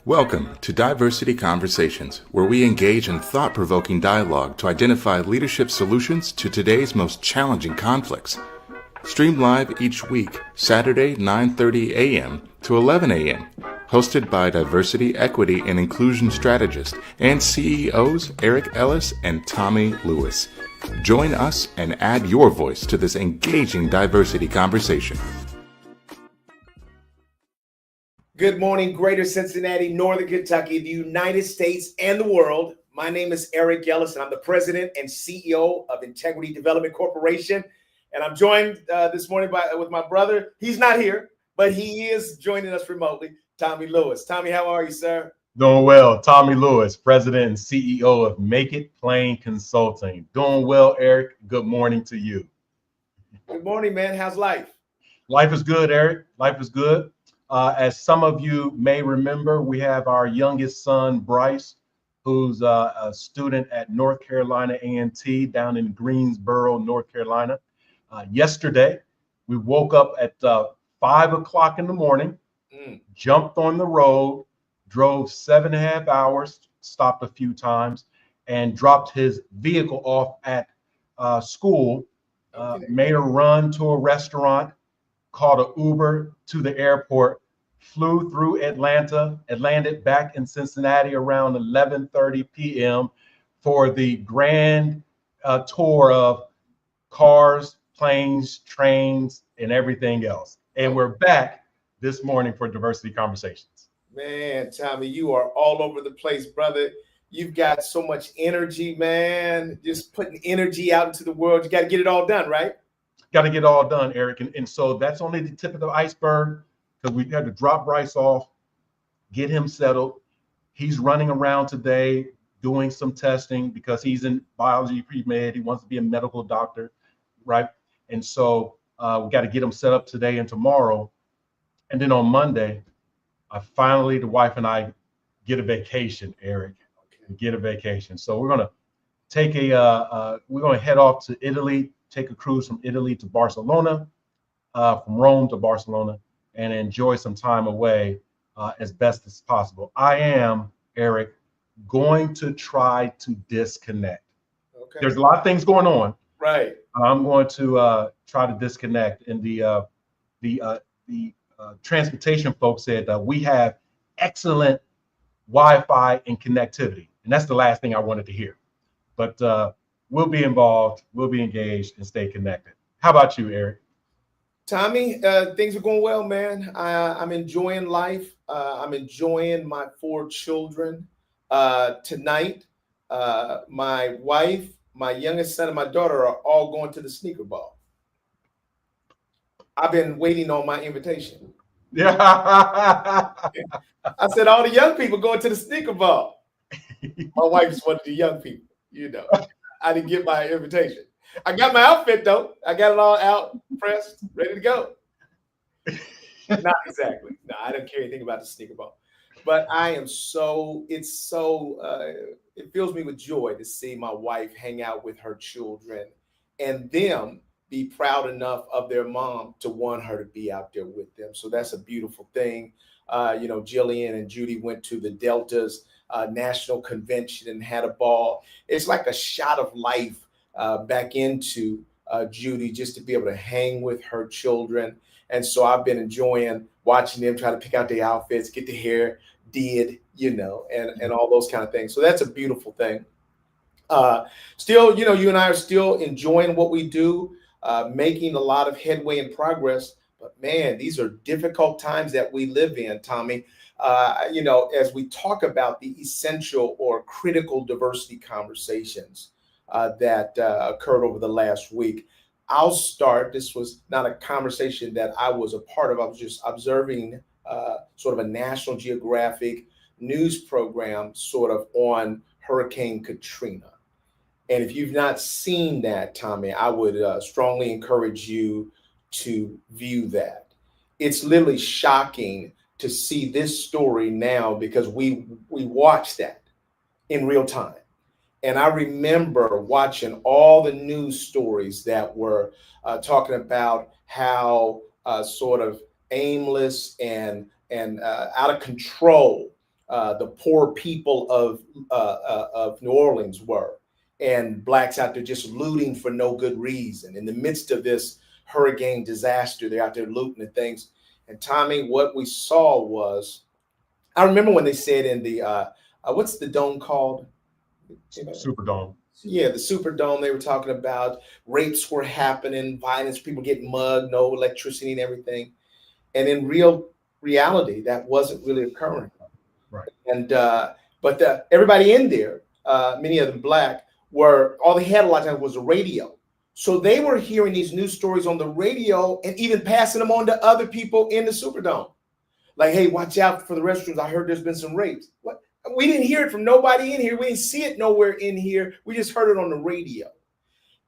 Welcome to Diversity Conversations, where we engage in thought-provoking dialogue to identify leadership solutions to today's most challenging conflicts. Stream live each week, Saturday 9:30 a.m. to 11 a.m. Hosted by Diversity, Equity, and Inclusion Strategist and CEOs EricEllis and Tommie Lewis. Join us and add your voice to this engaging diversity conversation. Good morning, Greater Cincinnati, Northern Kentucky, the United States, and the world. My name is EricEllis, and I'm the president and CEO of Integrity Development Corporation. And I'm joined this morning with my brother. He's not here, but he is joining us remotely, Tommie Lewis. Tommie, how are you, sir? Doing well. Tommie Lewis, president and CEO of Make It Plain Consulting. Doing well, Eric. Good morning to you. Good morning, man. How's life? Life is good, Eric. Life is good. As some of you may remember, we have our youngest son, Bryce, who's a student at North Carolina A&T down in Greensboro, North Carolina. Yesterday, we woke up at 5 o'clock in the morning, jumped on the road, drove 7.5 hours, stopped a few times, and dropped his vehicle off at school, made a run to a restaurant, called an Uber to the airport, flew through Atlanta, and landed back in Cincinnati around 11:30 p.m. for the grand tour of cars, planes, trains, and everything else. And we're back this morning for Diversity Conversations. Man, Tommie, you are all over the place, brother. You've got so much energy, man. Just putting energy out into the world. You got to get it all done, right? Got to get it all done, Eric. And so that's only the tip of the iceberg, because we had to drop Bryce off, get him settled. He's running around today doing some testing because he's in biology pre-med. He wants to be a medical doctor, right? And so we got to get him set up today and tomorrow. And then on Monday, the wife and I get a vacation, Eric. Okay. Get a vacation. So we're going to take we're going to head off to Italy, take a cruise from Italy to Barcelona, from Rome to Barcelona, and enjoy some time away as best as possible. I am, Eric, going to try to disconnect. Okay. There's a lot of things going on. Right. I'm going to try to disconnect. And the transportation folks said that we have excellent Wi-Fi and connectivity. And that's the last thing I wanted to hear. But we'll be involved, we'll be engaged, and stay connected. How about you, Eric? Tommie, things are going well, man. I'm enjoying life. I'm enjoying my 4 children. Tonight, my wife, my youngest son, and my daughter are all going to the sneaker ball. I've been waiting on my invitation. Yeah. I said, all the young people going to the sneaker ball. My wife's one of the young people. You know, I didn't get my invitation. I got my outfit though. I got it all out, pressed, ready to go. Not exactly. No, I don't care anything about the sneaker ball. But it fills me with joy to see my wife hang out with her children and them be proud enough of their mom to want her to be out there with them. So that's a beautiful thing. Jillian and Judy went to the Delta's national convention and had a ball. It's like a shot of life back into Judy, just to be able to hang with her children. And so I've been enjoying watching them try to pick out their outfits, get the hair did, and all those kind of things. So that's a beautiful thing. Still, you and I are still enjoying what we do, making a lot of headway and progress. But man, these are difficult times that we live in, Tommie. As we talk about the essential or critical diversity conversations that occurred over the last week, I'll start. This was not a conversation that I was a part of. I was just observing sort of a National Geographic news program sort of on Hurricane Katrina. And if you've not seen that, Tommie, I would strongly encourage you to view that. It's literally shocking to see this story now because we watched that in real time. And I remember watching all the news stories that were talking about how sort of aimless and out of control the poor people of New Orleans were, and blacks out there just looting for no good reason. In the midst of this hurricane disaster, they're out there looting and things. And Tommie, what we saw was, I remember when they said in the, what's the dome called? Superdome. Yeah, the Superdome, they were talking about rapes were happening, violence, people getting mugged, no electricity and everything. And in reality, that wasn't really occurring. Right. And but everybody in there, many of them black, all they had a lot of times was a radio. So they were hearing these news stories on the radio and even passing them on to other people in the Superdome. Like, hey, watch out for the restrooms. I heard there's been some rapes. What? We didn't hear it from nobody in here. We didn't see it nowhere in here. We just heard it on the radio.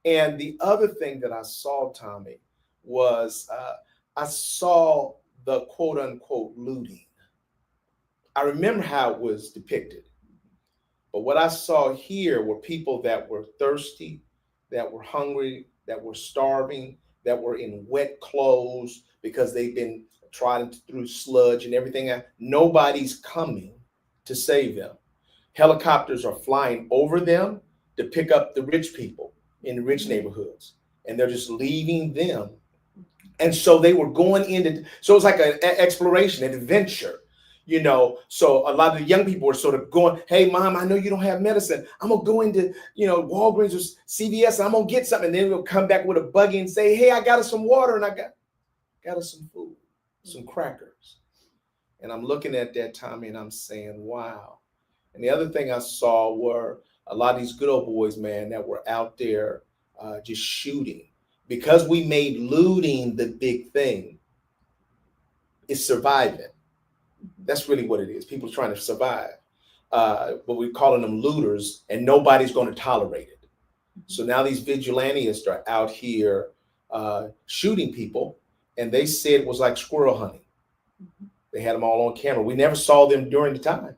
And the other thing that I saw, Tommie, was I saw the quote unquote looting. I remember how it was depicted. But what I saw here were people that were thirsty, that were hungry, that were starving, that were in wet clothes because they've been trodden through sludge and everything. Nobody's coming to save them. Helicopters are flying over them to pick up the rich people in the rich neighborhoods, and they're just leaving them. And so they were going into, so it was like an exploration, an adventure, you know. So a lot of the young people were sort of going, hey, mom, I know you don't have medicine. I'm going to go into, you know, Walgreens or CVS, and I'm going to get something. And then we'll come back with a buggy and say, hey, I got us some water, and I got us some food, some crackers. And I'm looking at that, Tommie, and I'm saying, wow. And the other thing I saw were a lot of these good old boys, man, that were out there just shooting. Because we made looting the big thing, it's surviving. That's really what it is. People are trying to survive. But we're calling them looters, and nobody's going to tolerate it. So now these vigilantes are out here shooting people, and they said it was like squirrel hunting. They had them all on camera. We never saw them during the time.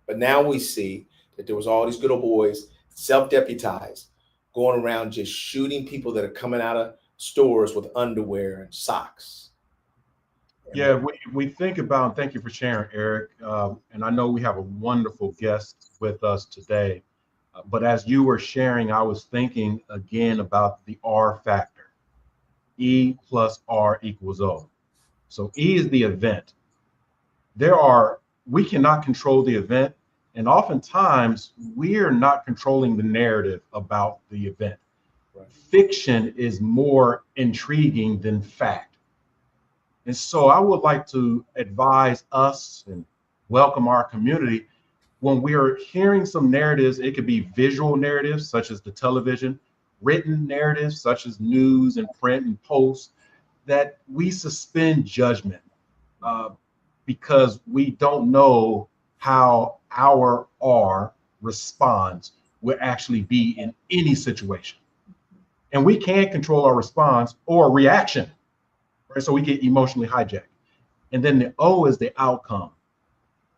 But now we see that there was all these good old boys, self-deputized, going around just shooting people that are coming out of stores with underwear and socks. Yeah, we think about, thank you for sharing, Eric. And I know we have a wonderful guest with us today. But as you were sharing, I was thinking again about the R factor. E plus R equals O. So E is the event. We cannot control the event. And oftentimes we're not controlling the narrative about the event. Right. Fiction is more intriguing than fact. And so I would like to advise us and welcome our community when we are hearing some narratives. It could be visual narratives such as the television, written narratives such as news and print and posts, that we suspend judgment because we don't know how our R response will actually be in any situation. And we can't control our response or reaction, right? So we get emotionally hijacked. And then the O is the outcome.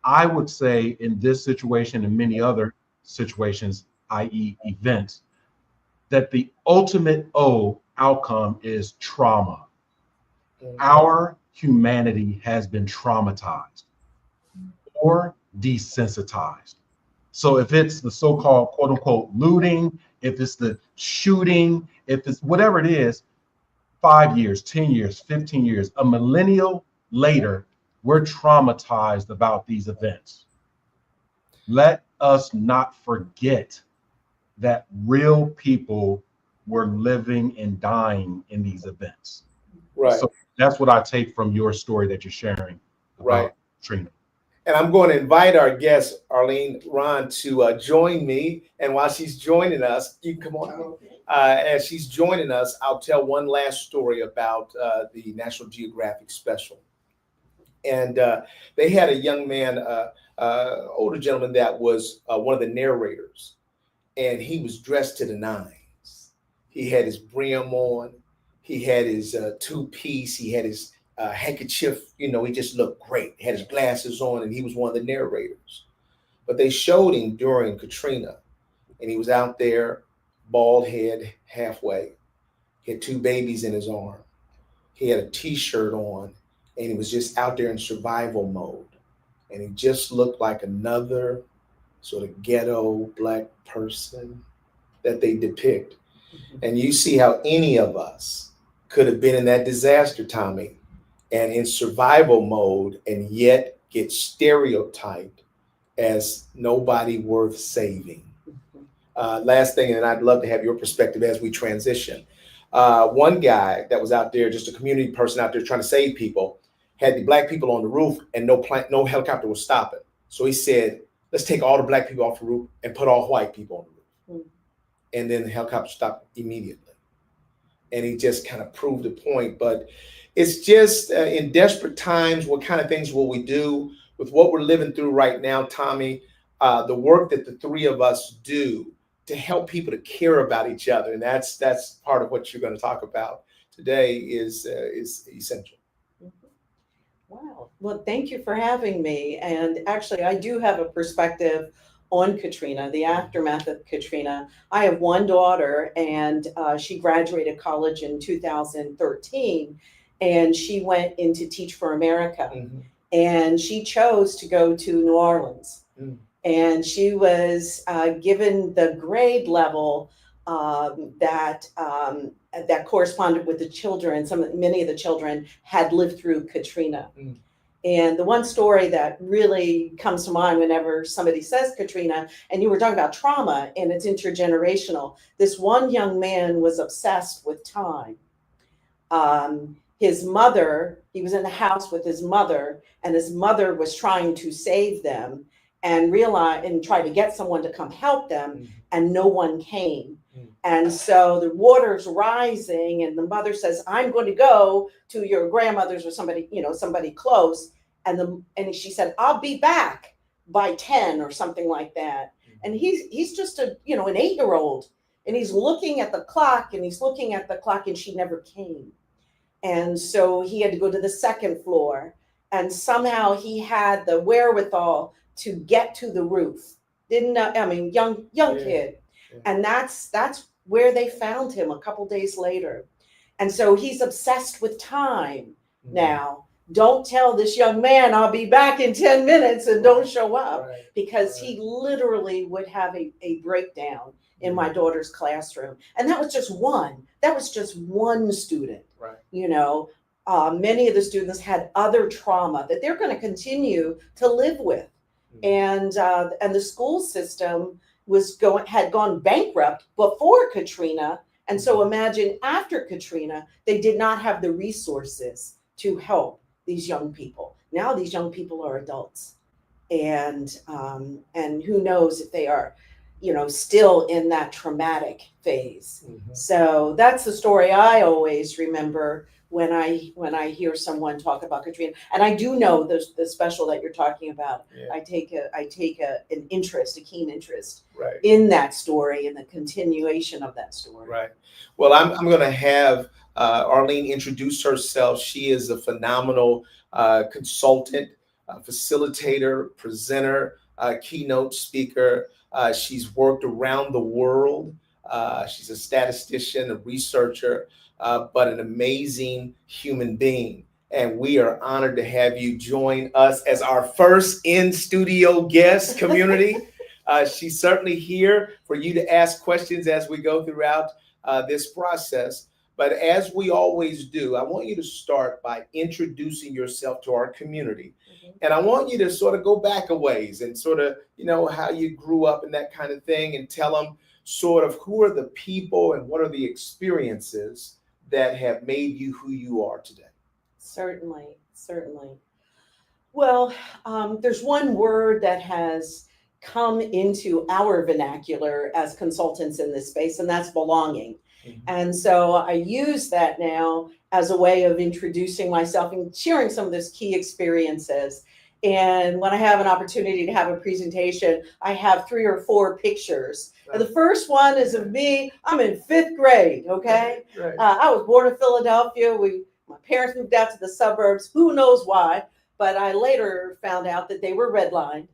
I would say in this situation and many other situations, i.e. events, that the ultimate O outcome is trauma. Our humanity has been traumatized or desensitized. So if it's the so-called quote unquote looting, if it's the shooting, if it's whatever it is, 5 years, 10 years, 15 years, a millennial later, we're traumatized about these events. Let us not forget that real people were living and dying in these events. Right. So that's what I take from your story that you're sharing about Trina. And I'm going to invite our guest, Arlene Rahn, to join me. And while she's joining us, you can come on. As she's joining us, I'll tell one last story about the National Geographic special. And they had a young man, older gentleman that was one of the narrators. And he was dressed to the nines. He had his brim on. He had his two-piece. He had his handkerchief. You know, he just looked great. He had his glasses on, and he was one of the narrators. But they showed him during Katrina, and he was out there, bald head, halfway. He had two babies in his arm. He had a T-shirt on, and he was just out there in survival mode. and he just looked like another sort of ghetto Black person that they depict. And you see how any of us could have been in that disaster, Tommie, and in survival mode, and yet get stereotyped as nobody worth saving. Last thing, and I'd love to have your perspective as we transition. One guy that was out there, just a community person out there trying to save people, had the Black people on the roof, and no helicopter was stopping. So he said, let's take all the Black people off the roof and put all white people on the roof. And then the helicopter stopped immediately. And he just kind of proved a point. But it's just in desperate times, what kind of things will we do with what we're living through right now, Tommie? The work that the three of us do to help people to care about each other, and that's part of what you're going to talk about today, is essential. Wow. Well, thank you for having me. And actually, I do have a perspective on Katrina, the aftermath of Katrina. I have one daughter, and she graduated college in 2013, and she went into Teach for America. And she chose to go to New Orleans. And she was given the grade level that corresponded with the children. Many of the children had lived through Katrina. And the one story that really comes to mind whenever somebody says Katrina, and you were talking about trauma and it's intergenerational, this one young man was obsessed with time. His mother, he was in the house with his mother, and his mother was trying to save them and try to get someone to come help them, and no one came. And so the water's rising, and the mother says, I'm going to go to your grandmother's or somebody, somebody close. And she said, I'll be back by 10 or something like that. And he's just an 8-year-old, and he's looking at the clock, and she never came. And so he had to go to the second floor, and somehow he had the wherewithal to get to the roof. Young kid. Yeah. And that's where they found him a couple days later. And so he's obsessed with time now. Don't tell this young man I'll be back in 10 minutes and don't show up, because he literally would have a breakdown in my daughter's classroom. And that was just one. That was just one student. Many of the students had other trauma that they're going to continue to live with. And the school system had gone bankrupt before Katrina. And so imagine after Katrina, they did not have the resources to help these young people. Now these young people are adults, and who knows if they are, still in that traumatic phase. So that's the story I always remember when I hear someone talk about Katrina. And I do know the special that you're talking about. I take a keen interest in that story and the continuation of that story. Well, I'm going to have Arlene introduce herself. She is a phenomenal consultant, facilitator, presenter, keynote speaker. She's worked around the world. She's a statistician, a researcher, but an amazing human being. And we are honored to have you join us as our first in-studio guest, community. She's certainly here for you to ask questions as we go throughout this process. But as we always do, I want you to start by introducing yourself to our community. And I want you to sort of go back a ways and sort of, how you grew up and that kind of thing, and tell them sort of who are the people and what are the experiences that have made you who you are today. Certainly. Well, there's one word that has come into our vernacular as consultants in this space, and that's belonging. And so I use that now as a way of introducing myself and sharing some of those key experiences. And when I have an opportunity to have a presentation, I have 3 or 4 pictures. And the first one is of me. I'm in 5th grade, okay? I was born in Philadelphia. My parents moved out to the suburbs. Who knows why? But I later found out that they were redlined.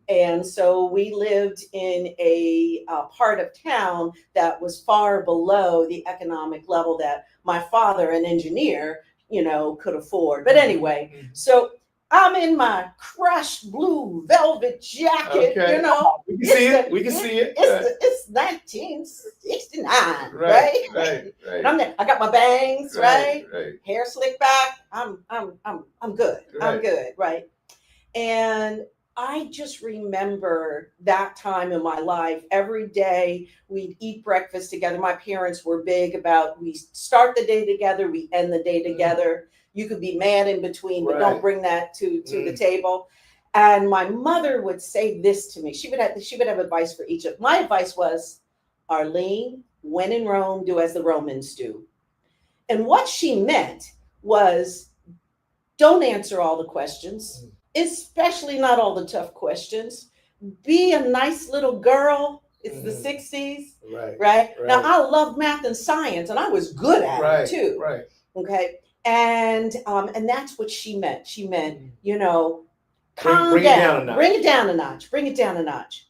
And so we lived in a part of town that was far below the economic level that my father, an engineer, could afford. But anyway, so I'm in my crushed blue velvet jacket, Okay. you know. We can see it. We can see it. It's 1969, Right. right? Right. And I'm there. I got my bangs, right? Right. Hair slicked back. I'm good. I'm Right. good, right? And I just remember that time in my life. Every day we'd eat breakfast together. My parents were big about, we start the day together, we end the day together. You could be mad in between, but don't bring that to the table. And my mother would say this to me. She would have advice for each of. My advice was, Arlene, when in Rome, do as the Romans do. And what she meant was, don't answer all the questions, especially not all the tough questions. Be a nice little girl. It's the 60s, right? Now, I love math and science, and I was good at it too. Right. Okay. And that's what she meant. She meant, you know, calm Bring down, it bring it down a notch, bring it down a notch.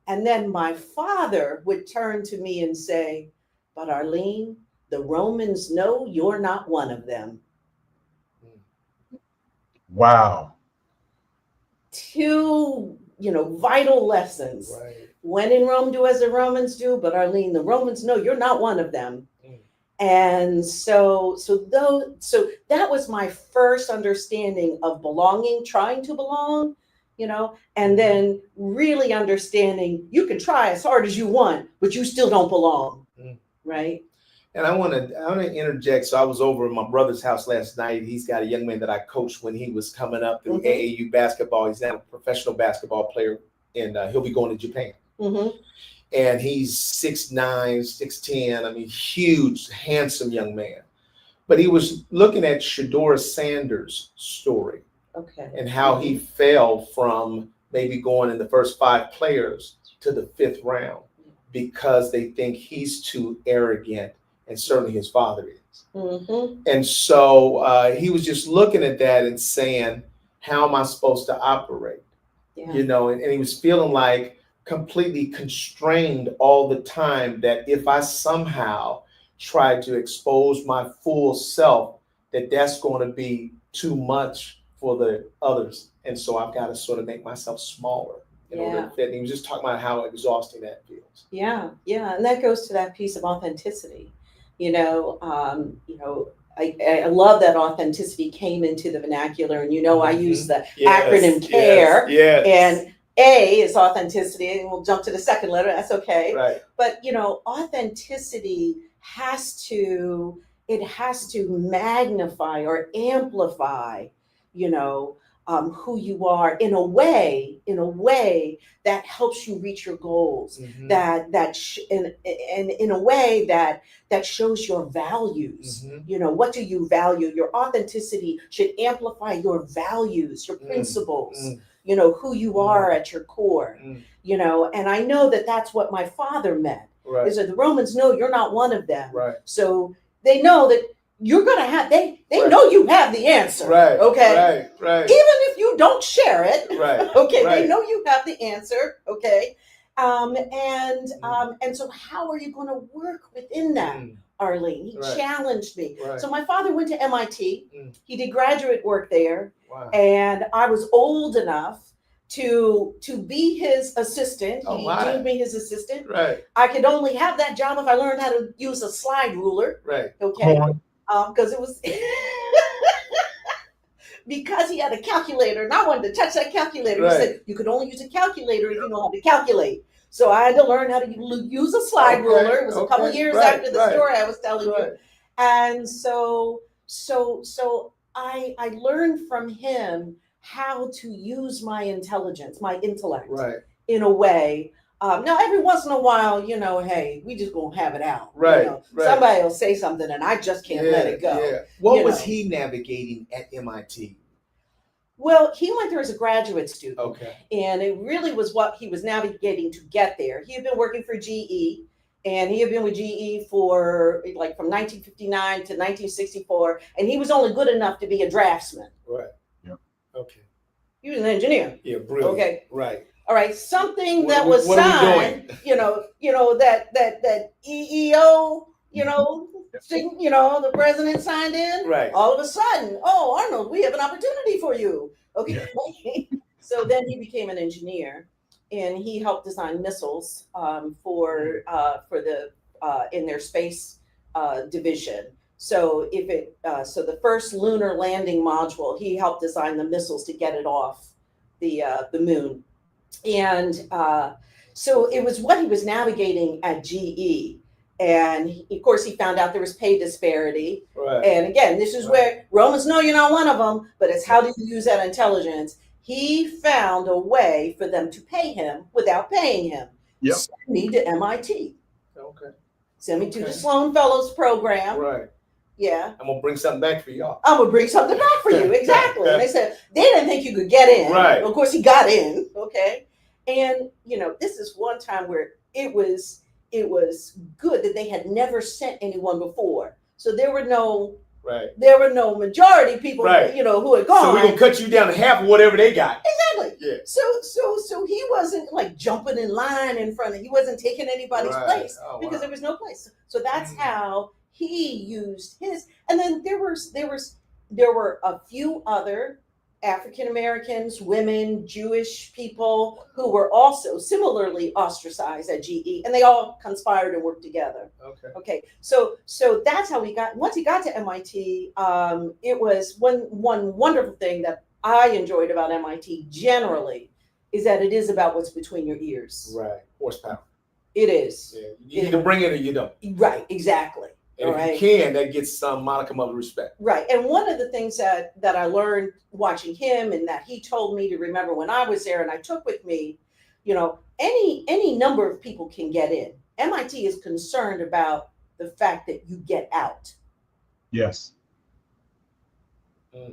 And then my father would turn to me and say, but Arlene, the Romans know you're not one of them. Wow. Two, you know, vital lessons. Right. When in Rome, do as the Romans do, but Arlene, the Romans know you're not one of them. And so that was my first understanding of belonging, trying to belong, you know, and then really understanding you can try as hard as you want, but you still don't belong, right? And I want to interject. So I was over at my brother's house last night. He's got a young man that I coached when he was coming up through AAU basketball. He's now a professional basketball player, and he'll be going to Japan. And he's 6'9", 6'10". I mean, huge, handsome young man. But he was looking at Shedeur Sanders' story, and how he fell from maybe going in the first 5 players to the 5th round because they think he's too arrogant, and certainly his father is. And so he was just looking at that and saying, how am I supposed to operate? You know, and he was feeling like completely constrained all the time, that if I somehow try to expose my full self, that's going to be too much for the others. And so I've got to sort of make myself smaller in order to fit. And he was just talking about how exhausting that feels. Yeah. And that goes to that piece of authenticity. I love that authenticity came into the vernacular, and I use the acronym CARE, and A is authenticity, and we'll jump to the second letter. That's okay. Right. But authenticity has to magnify or amplify, who you are in a way that helps you reach your goals, in a way that shows your values. What do you value? Your authenticity should amplify your values, your principles, who you are at your core, and I know that that's what my father meant, is that the Romans know you're not one of them. Right. So they know that you're going to have, they know you have the answer. Right. Okay. Right. Even if you don't share it. Right. Okay. Right. They know you have the answer. Okay. And so how are you going to work within that, Arlene? He challenged me. Right. So my father went to MIT. He did graduate work there. Wow. And I was old enough to be his assistant. Oh, He my. deemed me his assistant. Right. I could only have that job if I learned how to use a slide ruler. Right. Okay. Because it was because he had a calculator, and I wanted to touch that calculator. Right. He said you could only use a calculator if you know how to calculate. So I had to learn how to use a slide ruler. It was a couple years after the story I was telling you. And so I learned from him how to use my intelligence, my intellect, in a way. Now, every once in a while, hey, we just gonna have it out. Right. Somebody will say something, and I just can't let it go. Yeah. What was he navigating at MIT? Well, he went there as a graduate student. Okay. And it really was what he was navigating to get there. He had been working for GE, and he had been with GE for from 1959 to 1964, and he was only good enough to be a draftsman. Right. Yeah. Okay. He was an engineer. Yeah, brilliant. Okay. Right. All right, something that was what signed, that EEO, You know, the president signed in. Right. All of a sudden, oh, Arnold, we have an opportunity for you. Okay. So then he became an engineer, and he helped design missiles for the in their space division. So so the first lunar landing module, he helped design the missiles to get it off the moon, and so it was what he was navigating at GE. And of course, he found out there was pay disparity. Right. And again, this is where Romans know you're not one of them, but it's how do you use that intelligence? He found a way for them to pay him without paying him. Yep. Send me to MIT. Okay. Send me to the Sloan Fellows program. Right. Yeah. I'm gonna bring something back for y'all. I'm gonna bring something back for you. Exactly. And they said they didn't think you could get in. Right. Of course, he got in. Okay. And you know, this is one time where it was good that they had never sent anyone before. So there were no majority people, you know, who had gone. So we can cut you down to half of whatever they got. Exactly. Yeah. So he wasn't like jumping in line in front of. He wasn't taking anybody's place because there was no place. So that's how he used his. And then there were a few other African Americans, women, Jewish people who were also similarly ostracized at GE, and they all conspired and worked together. Okay. So that's how we got. Once he got to MIT, it was one wonderful thing that I enjoyed about MIT generally is that it is about what's between your ears. Right. Horsepower. It is. Yeah. You either bring it or you don't. Right. Exactly. And if you can, that gets some modicum of respect. Right. And one of the things that I learned watching him and that he told me to remember when I was there and I took with me, you know, any number of people can get in. MIT is concerned about the fact that you get out. Yes. Yes.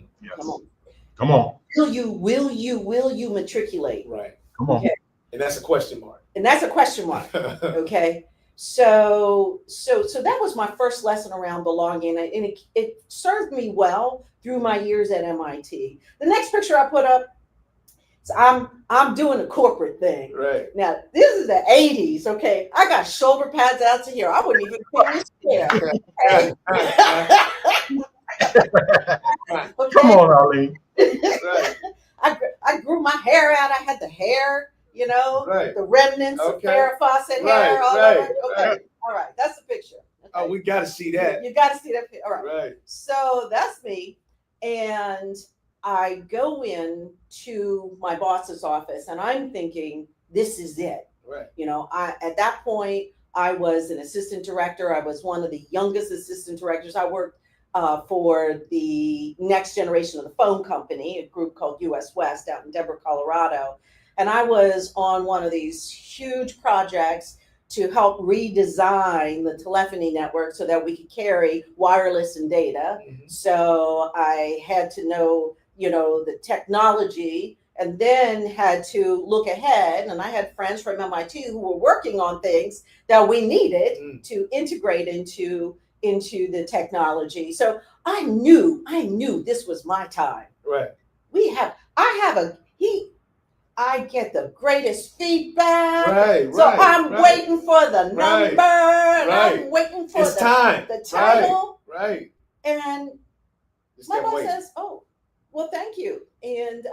Come on. Will you matriculate? Right. Come on. Okay. And that's a question mark. And that's a question mark. Okay. So that was my first lesson around belonging, and it served me well through my years at MIT. The next picture I put up, is I'm doing a corporate thing. Right. Now this is the 80s. Okay, I got shoulder pads out to here. I wouldn't even put this chair. Okay? Okay? Come on, Arlene. Right. I grew my hair out. I had the hair. You know, the remnants of Farrah Fawcett hair. Okay, all right, that's the picture. Okay. Oh, we got to see that. You got to see that. All right. Right. So that's me, and I go in to my boss's office, and I'm thinking, this is it. Right. You know, at that point I was an assistant director. I was one of the youngest assistant directors. I worked for the next generation of the phone company, a group called US West out in Denver, Colorado. And I was on one of these huge projects to help redesign the telephony network so that we could carry wireless and data. Mm-hmm. So I had to know, you know, the technology, and then had to look ahead. And I had friends from MIT who were working on things that we needed to integrate into the technology. So I knew this was my time. Right. I get the greatest feedback. Right. So I'm waiting for the number. And I'm waiting for the title. Right. And my boss says, "Oh, well, thank you." And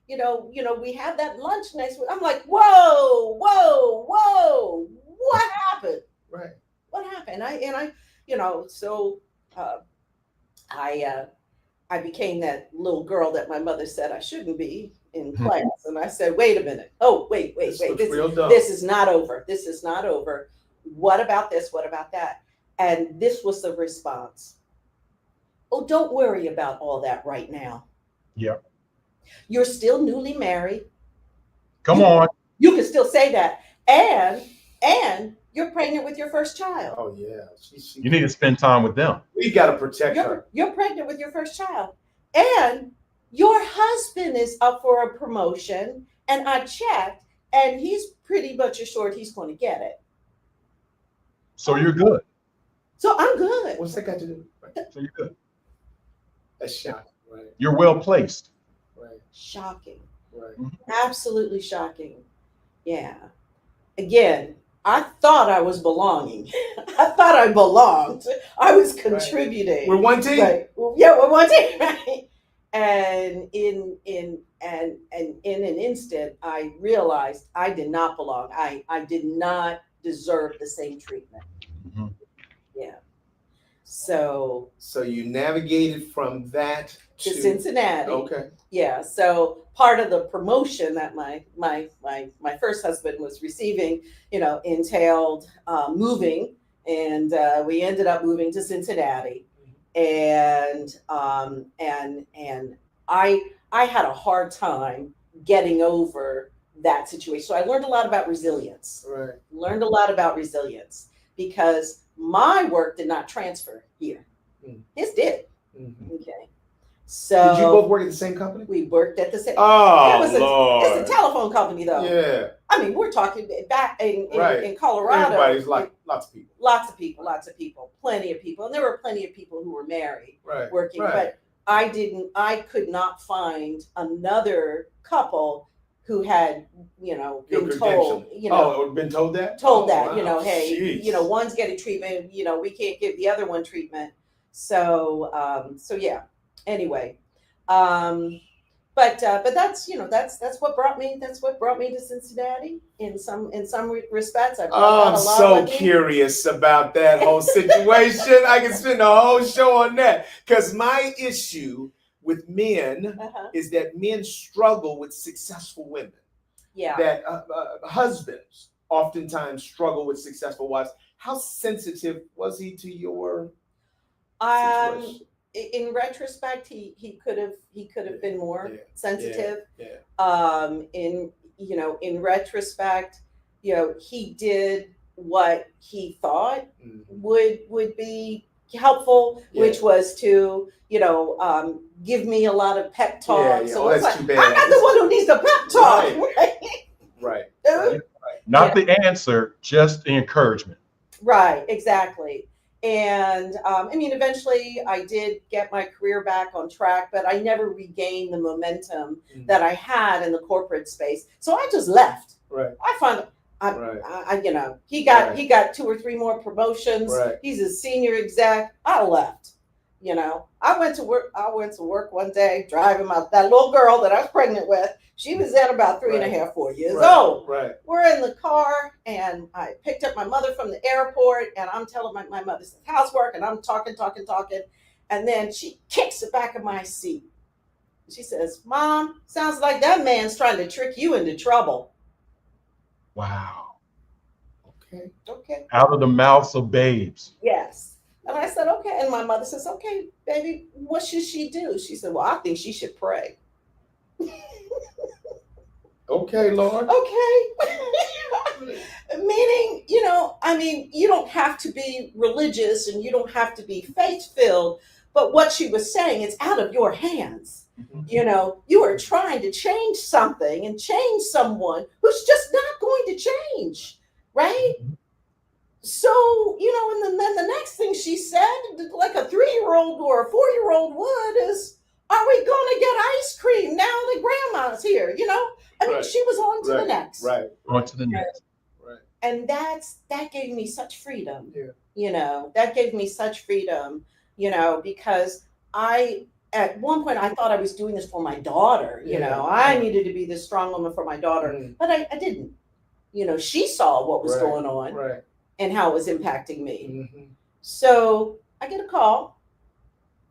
you know, we have that lunch next week. I'm like, whoa, what happened? Right. What happened? I became that little girl that my mother said I shouldn't be in class. And I said, wait a minute. Oh, wait. This is not over. This is not over. What about this? What about that? And this was the response. Oh, don't worry about all that right now. Yep. You're still newly married. Come on. You can still say that. And you're pregnant with your first child. Oh, yeah. You need to spend time with them. We got to protect her. You're pregnant with your first child. And your husband is up for a promotion. And I checked, and he's pretty much assured he's going to get it. So you're good. So I'm good. What's that got to do? Right. So you're good. That's shocking. Right. You're well placed. Right. Shocking. Right. Absolutely shocking. Yeah. Again, I thought I was belonging. I thought I belonged. I was contributing. We're one team. Right. Yeah, we're one team. Right. And in an instant, I realized I did not belong. I did not deserve the same treatment. Mhm. Yeah. So you navigated from that to Cincinnati. Okay. Yeah. So part of the promotion that my first husband was receiving, entailed moving, and we ended up moving to Cincinnati, and I had a hard time getting over that situation. So I learned a lot about resilience. Right. Learned a lot about resilience because my work did not transfer here. His did. Mm-hmm. Okay. So did you both work at the same company? We worked at the same. Oh, Lord. It's a telephone company, though. Yeah. I mean, we're talking back in Colorado. Everybody's like lots of people. Lots of people, plenty of people, and there were plenty of people who were married, working. Right. But I could not find another couple who had, been told, been told that? Wow. Hey, Jeez. One's getting treatment, we can't give the other one treatment. So yeah. Anyway, but that's that's what brought me to Cincinnati in some respects. I'm so curious about that whole situation. I can spend a whole show on that because my issue with men is that men struggle with successful women. Yeah. That husbands oftentimes struggle with successful wives. How sensitive was he to your situation? In retrospect, he could have been more sensitive. Yeah. In retrospect, he did what he thought would be helpful, which was to give me a lot of pep talk. So it's like, too bad. I'm not the one who needs the pep talk. Right. Not the answer, just the encouragement. Right. Exactly. And eventually I did get my career back on track, but I never regained the momentum that I had in the corporate space. So I just left. Right. I found he got 2 or 3 more promotions. Right. He's a senior exec. I left. I went to work one day driving that little girl that I was pregnant with. She was then about 3.5, 4 years old. Right. We're in the car, and I picked up my mother from the airport, and I'm telling my mother's housework, and I'm talking, and then she kicks the back of my seat. She says, "Mom, sounds like that man's trying to trick you into trouble." Wow. Okay. Out of the mouths of babes. Yes. And I said, okay. And my mother says, "Okay, baby, what should she do?" She said, "Well, I think she should pray." Okay, Lord. Okay. Meaning, you don't have to be religious and you don't have to be faith-filled, but what she was saying is out of your hands. You are trying to change something and change someone who's just not going to change, right? So, and then the next thing she said, like a 3-year-old or a 4-year-old would, is, "Are we going to get ice cream now that grandma's here?" She was on to the next. Right. On to the next. Right. And that gave me such freedom. Yeah. That gave me such freedom, because at one point I thought I was doing this for my daughter. I needed to be this strong woman for my daughter, but I didn't. She saw what was going on and how it was impacting me. So I get a call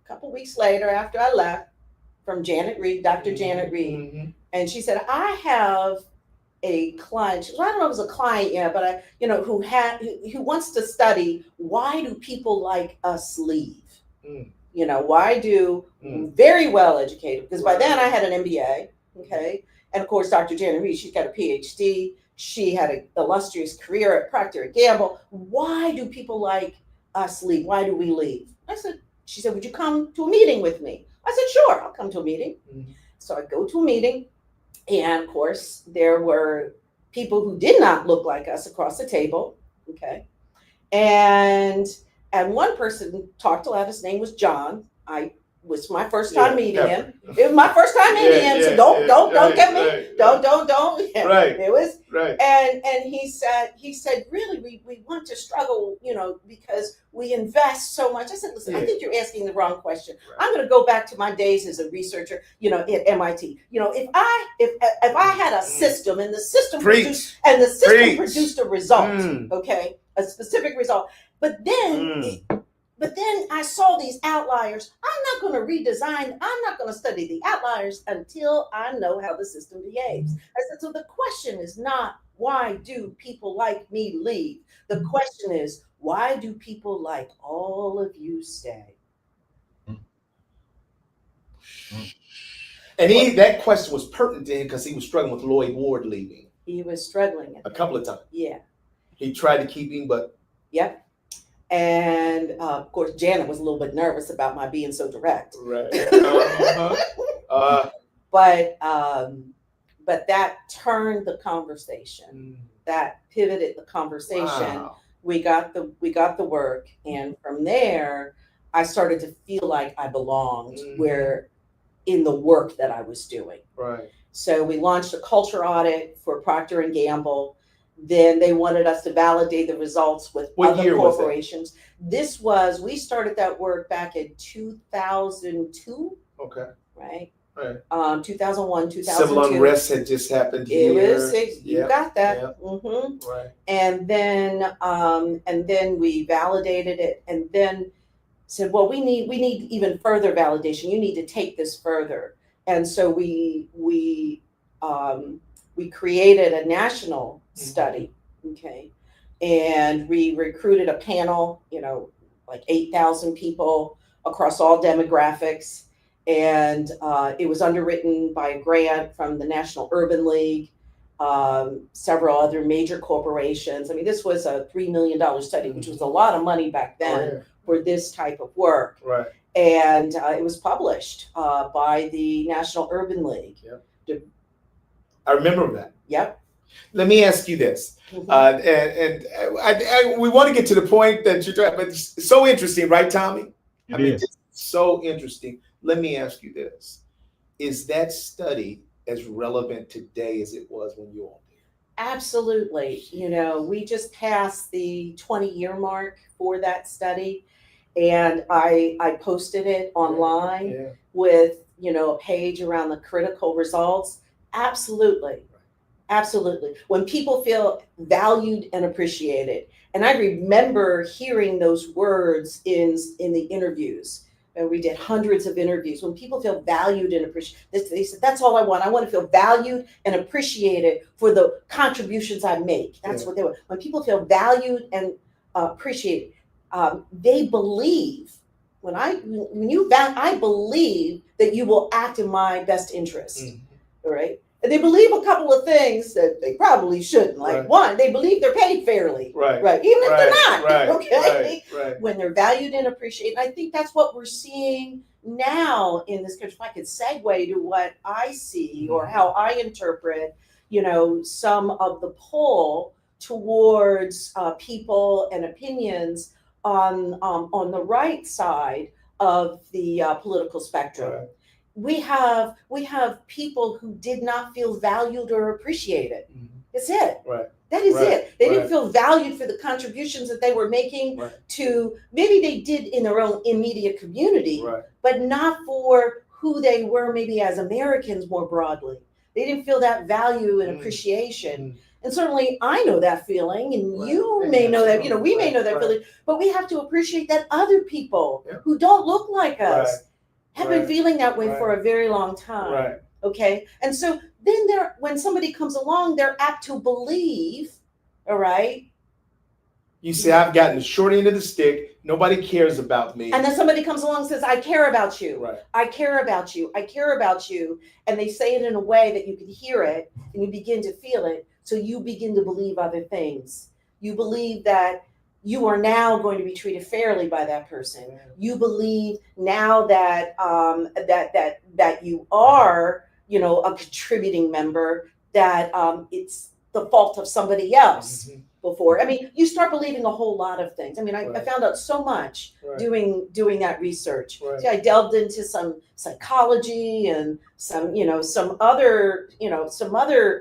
a couple weeks later after I left from Janet Reed, Dr. Janet Reed. And she said, "I have a client." I don't know if it was a client yet, but who wants to study, why do people like us leave? Why do very well educated? Because by then I had an MBA. Okay. And of course, Dr. Janet Reed, she's got a PhD. She had an illustrious career at Procter & Gamble. Why do people like us leave? Why do we leave? She said, "Would you come to a meeting with me?" I said, "Sure, I'll come to a meeting." So I go to a meeting, and of course, there were people who did not look like us across the table. Okay. And one person talked a lot. His name was John. I was my first time Yeah, meeting Pepper. him. It was my first time meeting him. So don't get me. Right, Don't. Yeah. Right. It was, right. and he said, really, we want to struggle, because we invest so much. I said, listen, I think you're asking the wrong question. Right. I'm going to go back to my days as a researcher, at MIT. If I had a system and the system produced a result, okay, a specific result, but then I saw these outliers. I'm not going to redesign. I'm not going to study the outliers until I know how the system behaves. I said, so the question is not, why do people like me leave? The question is, why do people like all of you stay? And that question was pertinent to him because he was struggling with Lloyd Ward leaving. He was struggling a couple of times. Yeah. He tried to keep him, but. Yep. And of course, Janet was a little bit nervous about my being so direct. Right. But that turned the conversation. That pivoted the conversation. Wow. We got the work, and from there, I started to feel like I belonged where in the work that I was doing. Right. So we launched a culture audit for Procter & Gamble. Then they wanted us to validate the results with other corporations. We started that work back in 2002. Okay. Right. Right. 2001, 2002. Civil unrest had just happened here. You got that. Yep. Right. And then we validated it, and then said, well, we need even further validation. You need to take this further. And so we created a national study, okay, and we recruited a panel, like 8,000 people across all demographics, and it was underwritten by a grant from the National Urban League, several other major corporations. I mean, this was a $3 million study, which was a lot of money back then for this type of work. Right. And it was published by the National Urban League. Yep. I remember that. Yep. Let me ask you this, and we want to get to the point that you're trying, but it's so interesting, right, Tommie? It's so interesting. Let me ask you this: is that study as relevant today as it was when you were there? Absolutely. We just passed the 20-year mark for that study, and I posted it online with a page around the critical results. Absolutely. Absolutely. When people feel valued and appreciated. And I remember hearing those words in the interviews. And we did hundreds of interviews. When people feel valued and appreciated, they said, that's all I want. I want to feel valued and appreciated for the contributions I make. That's what they want. When people feel valued and appreciated, they believe, I believe that you will act in my best interest. All right. And they believe a couple of things that they probably shouldn't. Like one, they believe they're paid fairly. Right. Even if they're not. Okay. Right. When they're valued and appreciated. I think that's what we're seeing now in this country. If I could segue to what I see or how I interpret, some of the pull towards people and opinions on the right side of the political spectrum. Right. We have people who did not feel valued or appreciated. That's it. Right. That is it. They didn't feel valued for the contributions that they were making to, maybe they did in their own immediate community, but not for who they were maybe as Americans more broadly. They didn't feel that value and appreciation. And certainly I know that feeling, and you may know that, we may know that feeling, but we have to appreciate that other people who don't look like us have been feeling that way for a very long time. Right. Okay. And so then when somebody comes along, they're apt to believe, all right. You say, I've gotten the short end of the stick. Nobody cares about me. And then somebody comes along and says, I care about you. Right. I care about you. I care about you. And they say it in a way that you can hear it and you begin to feel it. So you begin to believe other things. You believe that you are now going to be treated fairly by that person. You believe now that that you are, a contributing member, that it's the fault of somebody else. before. I mean, you start believing a whole lot of things. I mean, I Right. found out so much Right. doing that research. Right. See, I delved into some psychology and some other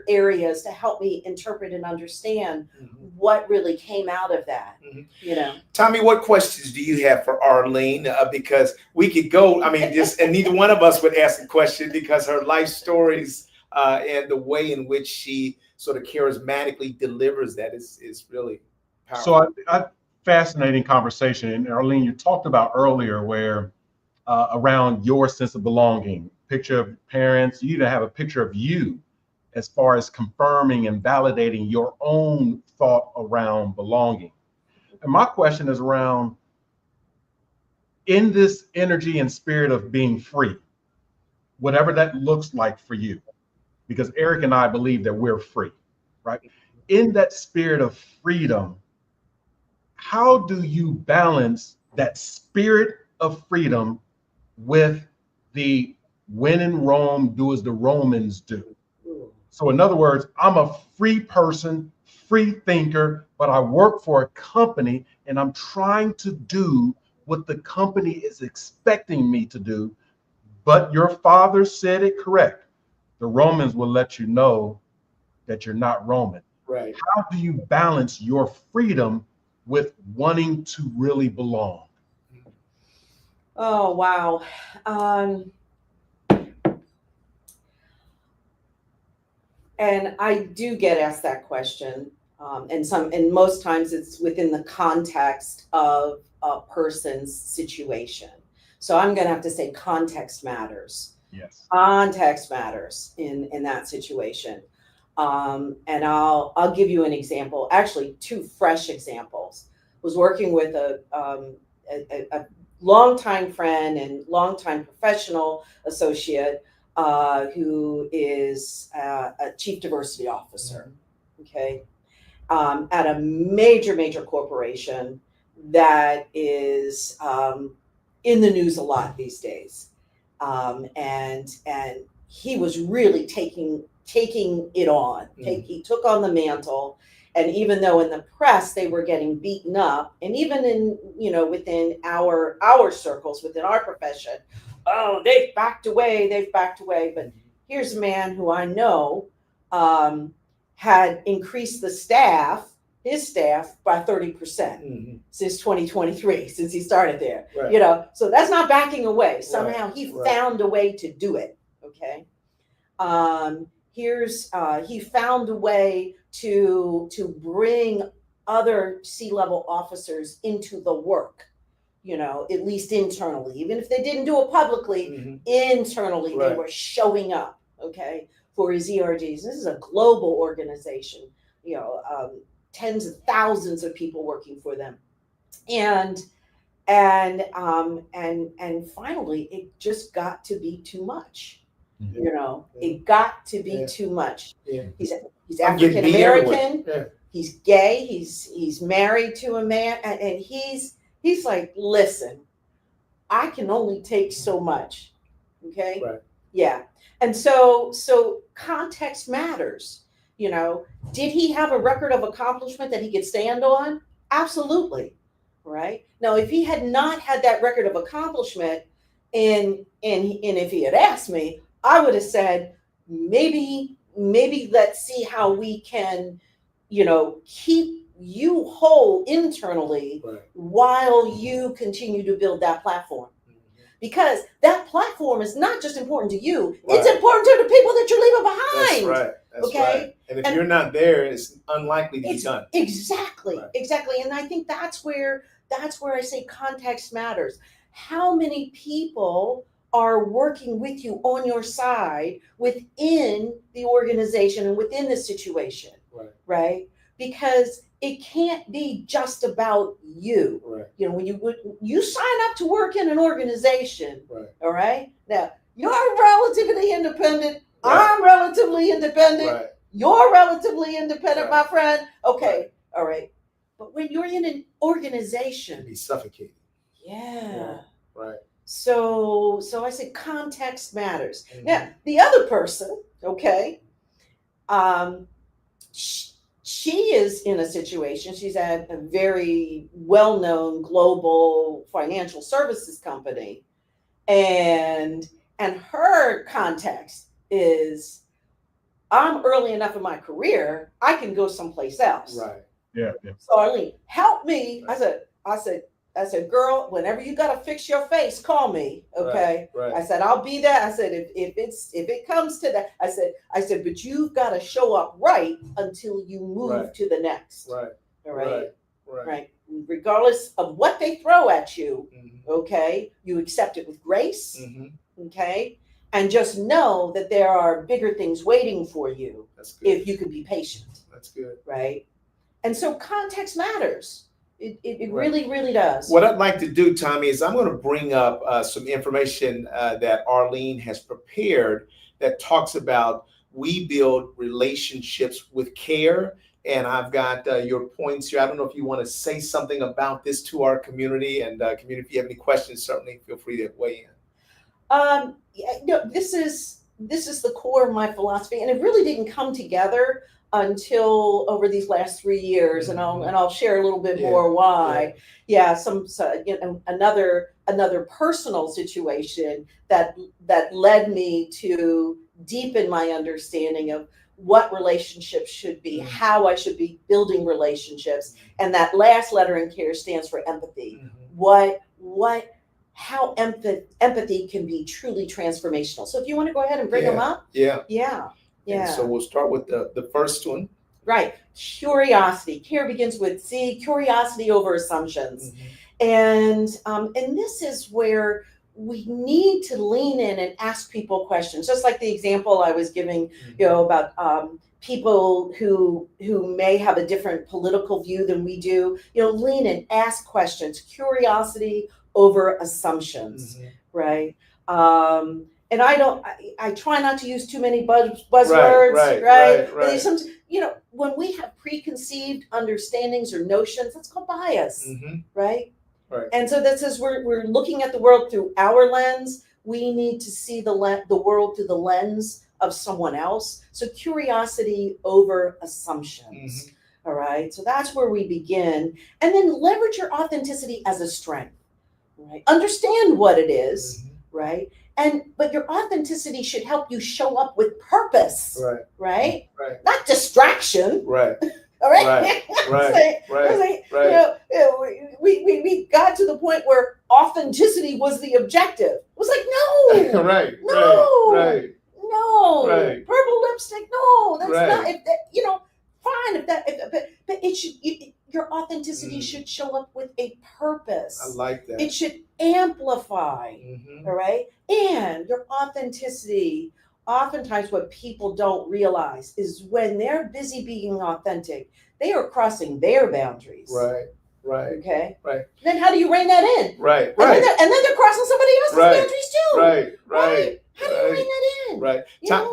areas to help me interpret and understand what really came out of that. Tommie, what questions do you have for Arlene? Because we could go, I mean, and neither one of us would ask a question because her life stories and the way in which she sort of charismatically delivers that is really powerful. So I fascinating conversation. And Arlene, you talked about earlier where around your sense of belonging, picture of parents, you even have a picture of you as far as confirming and validating your own thought around belonging. And my question is around, in this energy and spirit of being free, whatever that looks like for you, because Eric and I believe that we're free, right? In that spirit of freedom, how do you balance that spirit of freedom with the when in Rome, do as the Romans do? So in other words, I'm a free person, free thinker, but I work for a company and I'm trying to do what the company is expecting me to do. But your father said it correct. The Romans will let you know that you're not Roman. Right. How do you balance your freedom with wanting to really belong? Oh, wow. And I do get asked that question. And most times it's within the context of a person's situation. So I'm going to have to say context matters. Yes. Context matters in that situation. And I'll give you an example, actually 2 fresh examples. Was working with a longtime friend and longtime professional associate who is a chief diversity officer, okay, at a major corporation that is in the news a lot these days. And he was really taking it on. He took on the mantle. And even though in the press they were getting beaten up, and even in, within our circles, within our profession, oh, they've backed away. But here's a man who I know had increased his staff by 30% since 2023, since he started there. Right. So that's not backing away. Somehow Right. he Right. found a way to do it. Okay. He found a way to bring other C-level officers into the work, at least internally, even if they didn't do it publicly, internally, Right. they were showing up, okay, for his ERGs. This is a global organization, tens of thousands of people working for them. And finally, it just got to be too much. It got to be too much. Yeah. He's I'm getting African beat everywhere. American. Yeah. He's gay. He's married to a man, and he's like, listen, I can only take so much. Okay. Right. Yeah. And so context matters. Did he have a record of accomplishment that he could stand on? Absolutely. Right. Now, if he had not had that record of accomplishment, and if he had asked me, I would have said, maybe let's see how we can, keep you whole internally, Right. while you continue to build that platform. Because that platform is not just important to you, it's Right. important to the people that you're leaving behind. That's right. That's Okay? right. And if you're not there, it's unlikely to be done. Exactly. Right. Exactly. And I think that's where I say context matters. How many people are working with you on your side within the organization and within the situation? Right. Right? Because it can't be just about you. Right. When you sign up to work in an organization, Right. all right? Now, you're relatively independent. Right. I'm relatively independent. Right. You're relatively independent, Right. my friend. Okay. Right. All right. But when you're in an organization, Be suffocating. yeah. Right. So I say context matters. Mhm. Now, the other person, okay, she is in a situation, she's at a very well-known global financial services company, and her context is, I'm early enough in my career, I can go someplace else. Right. Yeah. So Arlene, help me. I said, girl, whenever you gotta fix your face, call me. Okay. Right. I said, I'll be there. I said, if it comes to that, I said, but you've got to show up right until you move to the next. Right. All right. Right. Regardless of what they throw at you, Mm-hmm. okay, you accept it with grace. Mm-hmm. Okay. And just know that there are bigger things waiting for you. That's good. If you could be patient. That's good. Right. And so context matters. It Right. really does. What I'd like to do, Tommie, is I'm going to bring up some information that Arlene has prepared that talks about we build relationships with care. And I've got your points here. I don't know if you want to say something about this to our community, and community, if you have any questions, certainly feel free to weigh in. This is the core of my philosophy, and it really didn't come together until over these last 3 years, and I'll share a little bit more why. Another personal situation that led me to deepen my understanding of what relationships should be, how I should be building relationships, and that last letter in CARE stands for empathy. How empathy can be truly transformational. So if you want to go ahead and bring them up. Yeah. And so we'll start with the first one. Right. Curiosity. CARE begins with C, curiosity over assumptions. And this is where we need to lean in and ask people questions. Just like the example I was giving, about people who may have a different political view than we do. Lean in, ask questions. Curiosity over assumptions. Right. And I try not to use too many buzzwords, right? Sometimes, when we have preconceived understandings or notions, that's called bias, right? And so that says we're looking at the world through our lens. We need to see the world through the lens of someone else. So curiosity over assumptions, all right? So that's where we begin. And then leverage your authenticity as a strength, right? Understand what it is, right? But your authenticity should help you show up with purpose, right? Not distraction, right? All right, we got to the point where authenticity was the objective. It was like, no, no, purple lipstick, no, that's not. If that, fine, but it should. Your authenticity should show up with a purpose. I like that. It should amplify, all right? And your authenticity, oftentimes what people don't realize is when they're busy being authentic, they are crossing their boundaries. Right. Okay? Right. Then how do you rein that in? Right. And then they're crossing somebody else's boundaries too. Right. How do you rein that in? Right.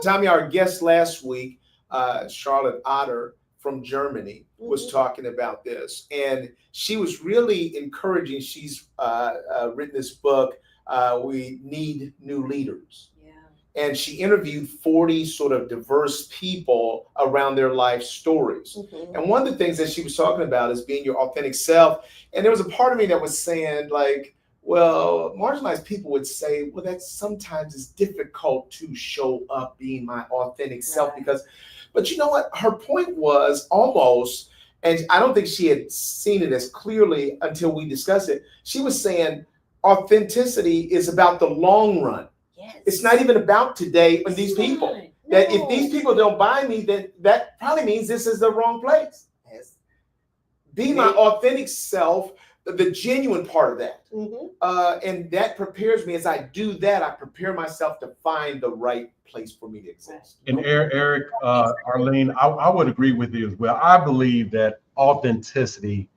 Tommie, our guest last week, Charlotte Otter from Germany, was talking about this, and she was really encouraging. She's written this book, We Need New Leaders. And she interviewed 40 sort of diverse people around their life stories. And one of the things that she was talking about is being your authentic self. And there was a part of me that was saying, like, well, marginalized people would say, well, that sometimes is difficult to show up being my authentic self because, but you know what? Her point was almost, and I don't think she had seen it as clearly until we discussed it. She was saying authenticity is about the long run. It's not even about today and these people. That if these people don't buy me, then that probably means this is the wrong place. Be my authentic self, the genuine part of that. And that prepares me. As I do that, I prepare myself to find the right place for me to exist. And Eric, Arlene, I would agree with you as well. I believe that authenticity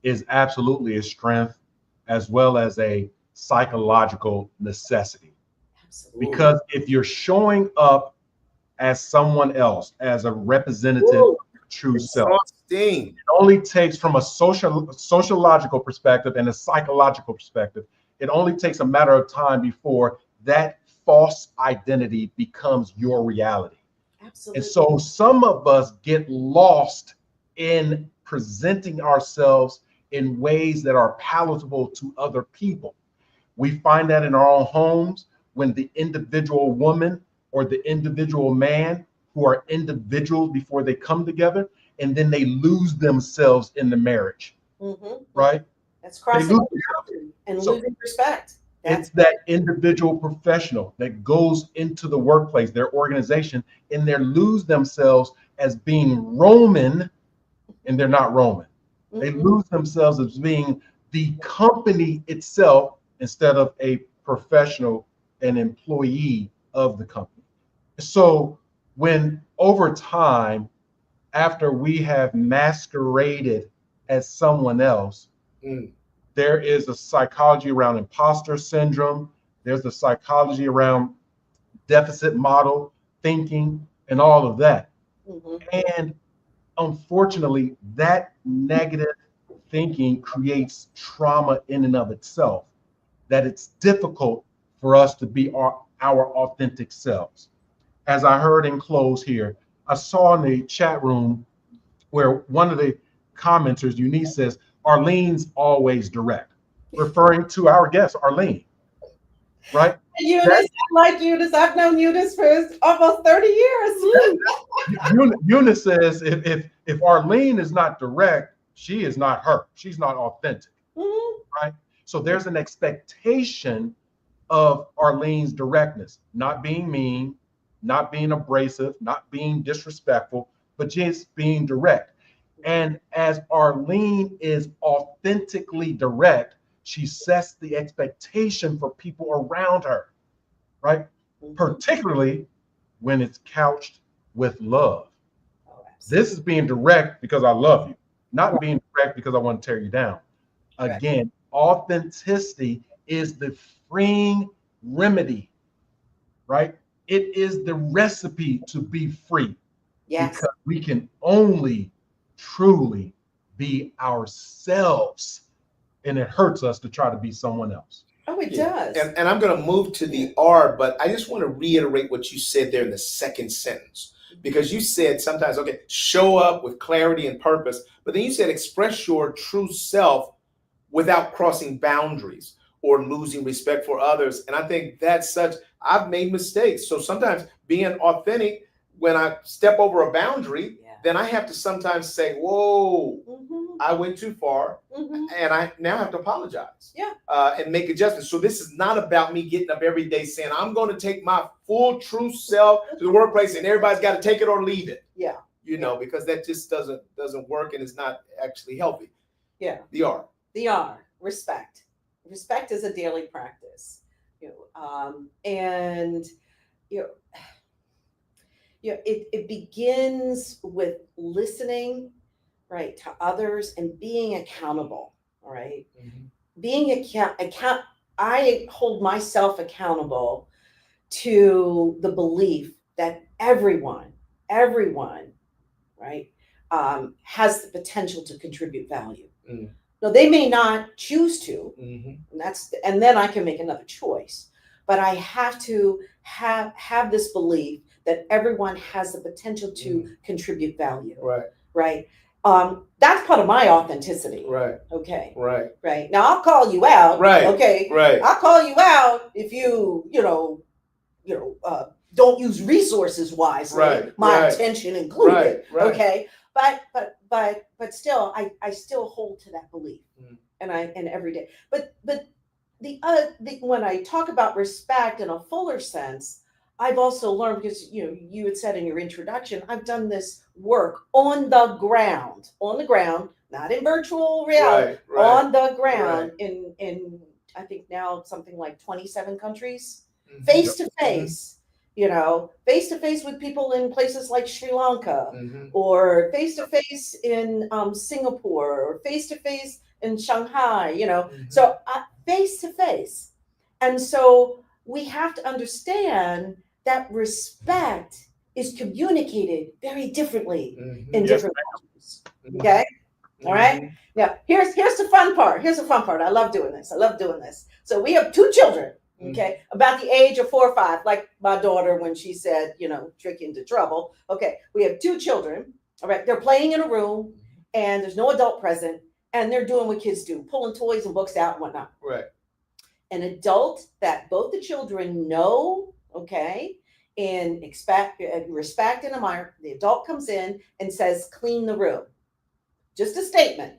is absolutely a strength as well as a psychological necessity. Because if you're showing up as someone else, as a representative of your true self, it only takes, from a sociological perspective and a psychological perspective, it only takes a matter of time before that false identity becomes your reality. And so some of us get lost in presenting ourselves in ways that are palatable to other people. We find that in our own homes when the individual woman or the individual man, who are individuals before they come together, and then they lose themselves in the marriage, right? That's crossing They lose the boundary and So losing respect. it's that individual professional that goes into the workplace, their organization, and they lose themselves as being Roman, and they're not Roman. They lose themselves as being the company itself instead of a professional, an employee of the company. So when over time, after we have masqueraded as someone else, there is a psychology around imposter syndrome. There's a psychology around deficit model thinking and all of that. And unfortunately, that negative thinking creates trauma in and of itself, that it's difficult for us to be our authentic selves. As I heard in close here, I saw in the chat room where one of the commenters, Eunice, says, Arlene's always direct, referring to our guest, Arlene, right? Eunice, I like Eunice. I've known Eunice for almost 30 years. Eunice says if Arlene is not direct, she is not her. She's not authentic, right? So there's an expectation of Arlene's directness, not being mean, not being abrasive, not being disrespectful, but just being direct. And as Arlene is authentically direct, she sets the expectation for people around her, right? Particularly when it's couched with love. This is being direct because I love you, not being direct because I want to tear you down. Again, authenticity is the freeing remedy, right? It is the recipe to be free. Yes. Because we can only truly be ourselves, and it hurts us to try to be someone else. Oh, it does. And I'm going to move to the R, but I just want to reiterate what you said there in the second sentence, because you said sometimes, okay, show up with clarity and purpose, but then you said express your true self without crossing boundaries or losing respect for others. And I think that's I've made mistakes. So sometimes being authentic, when I step over a boundary, then I have to sometimes say, whoa, I went too far, and I now have to apologize and make adjustments. So this is not about me getting up every day saying, I'm going to take my full true self to the workplace and everybody's got to take it or leave it. You know, because that just doesn't work and it's not actually healthy. The R. The R, respect. Respect is a daily practice. It begins with listening, right, to others and being accountable. All right. Being I hold myself accountable to the belief that everyone, right, has the potential to contribute value. Now, they may not choose to, and then I can make another choice. But I have to have this belief that everyone has the potential to contribute value. Right. That's part of my authenticity. Okay. Right. Now I'll call you out. Okay. I'll call you out if you don't use resources wisely. My attention included. Okay. But still, I still hold to that belief, and every day. But when I talk about respect in a fuller sense, I've also learned, because you had said in your introduction, I've done this work on the ground, not in virtual reality, on the ground in I think now something like 27 countries, face to face. Face to face with people in places like Sri Lanka, or face to face in Singapore, or face to face in Shanghai. So face to face, and so we have to understand that respect is communicated very differently in different cultures. Okay, all right. Now here's the fun part. I love doing this. So we have two children. Okay, about the age of 4 or 5, like my daughter when she said, trick into trouble. Okay, we have two children. All right, they're playing in a room, and there's no adult present, and they're doing what kids do, pulling toys and books out and whatnot. Right. An adult that both the children know, okay, and respect and admire, the adult comes in and says, clean the room. Just a statement,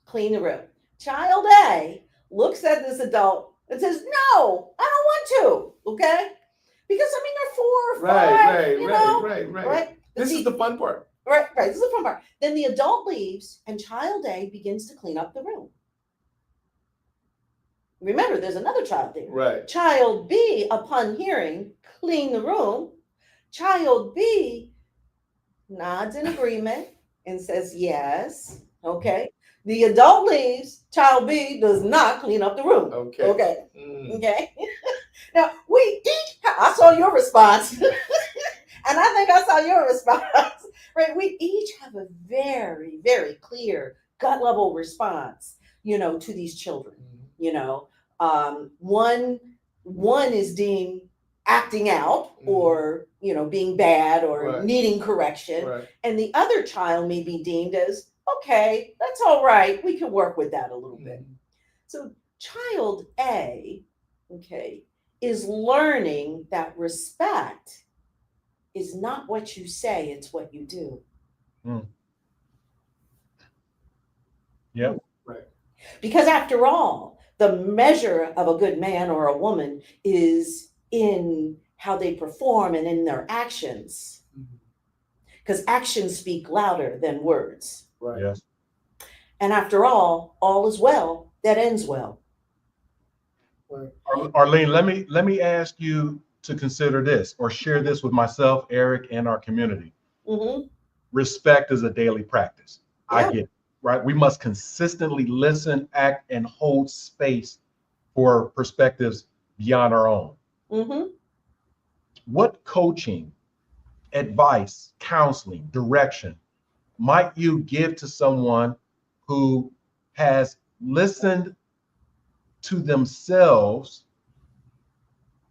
clean the room. Child A looks at this adult and says, no, I don't want to, okay? Because I mean, they're 4 or 5, right. This is the fun part. Right, this is the fun part. Then the adult leaves and child A begins to clean up the room. Remember, there's another child there. Right. Child B, upon hearing, clean the room, child B nods in agreement and says, yes, okay. The adult leaves, child B does not clean up the room. Okay. Okay. Now, we each, I saw your response, and I think I saw your response, right? We each have a very, very clear gut level response, to these children, one is deemed acting out or, being bad or needing correction. Right. And the other child may be deemed as, okay, that's all right. We can work with that a little bit. So child A, okay, is learning that respect is not what you say, it's what you do. Yep. Right. Because after all, the measure of a good man or a woman is in how they perform and in their actions. Because actions speak louder than words. Right. Yes. And after all is well that ends well. Right. Arlene, let me ask you to consider this or share this with myself, Eric, and our community. Respect is a daily practice. Yeah. I get it, right? We must consistently listen, act, and hold space for perspectives beyond our own. What coaching, advice, counseling, direction might you give to someone who has listened to themselves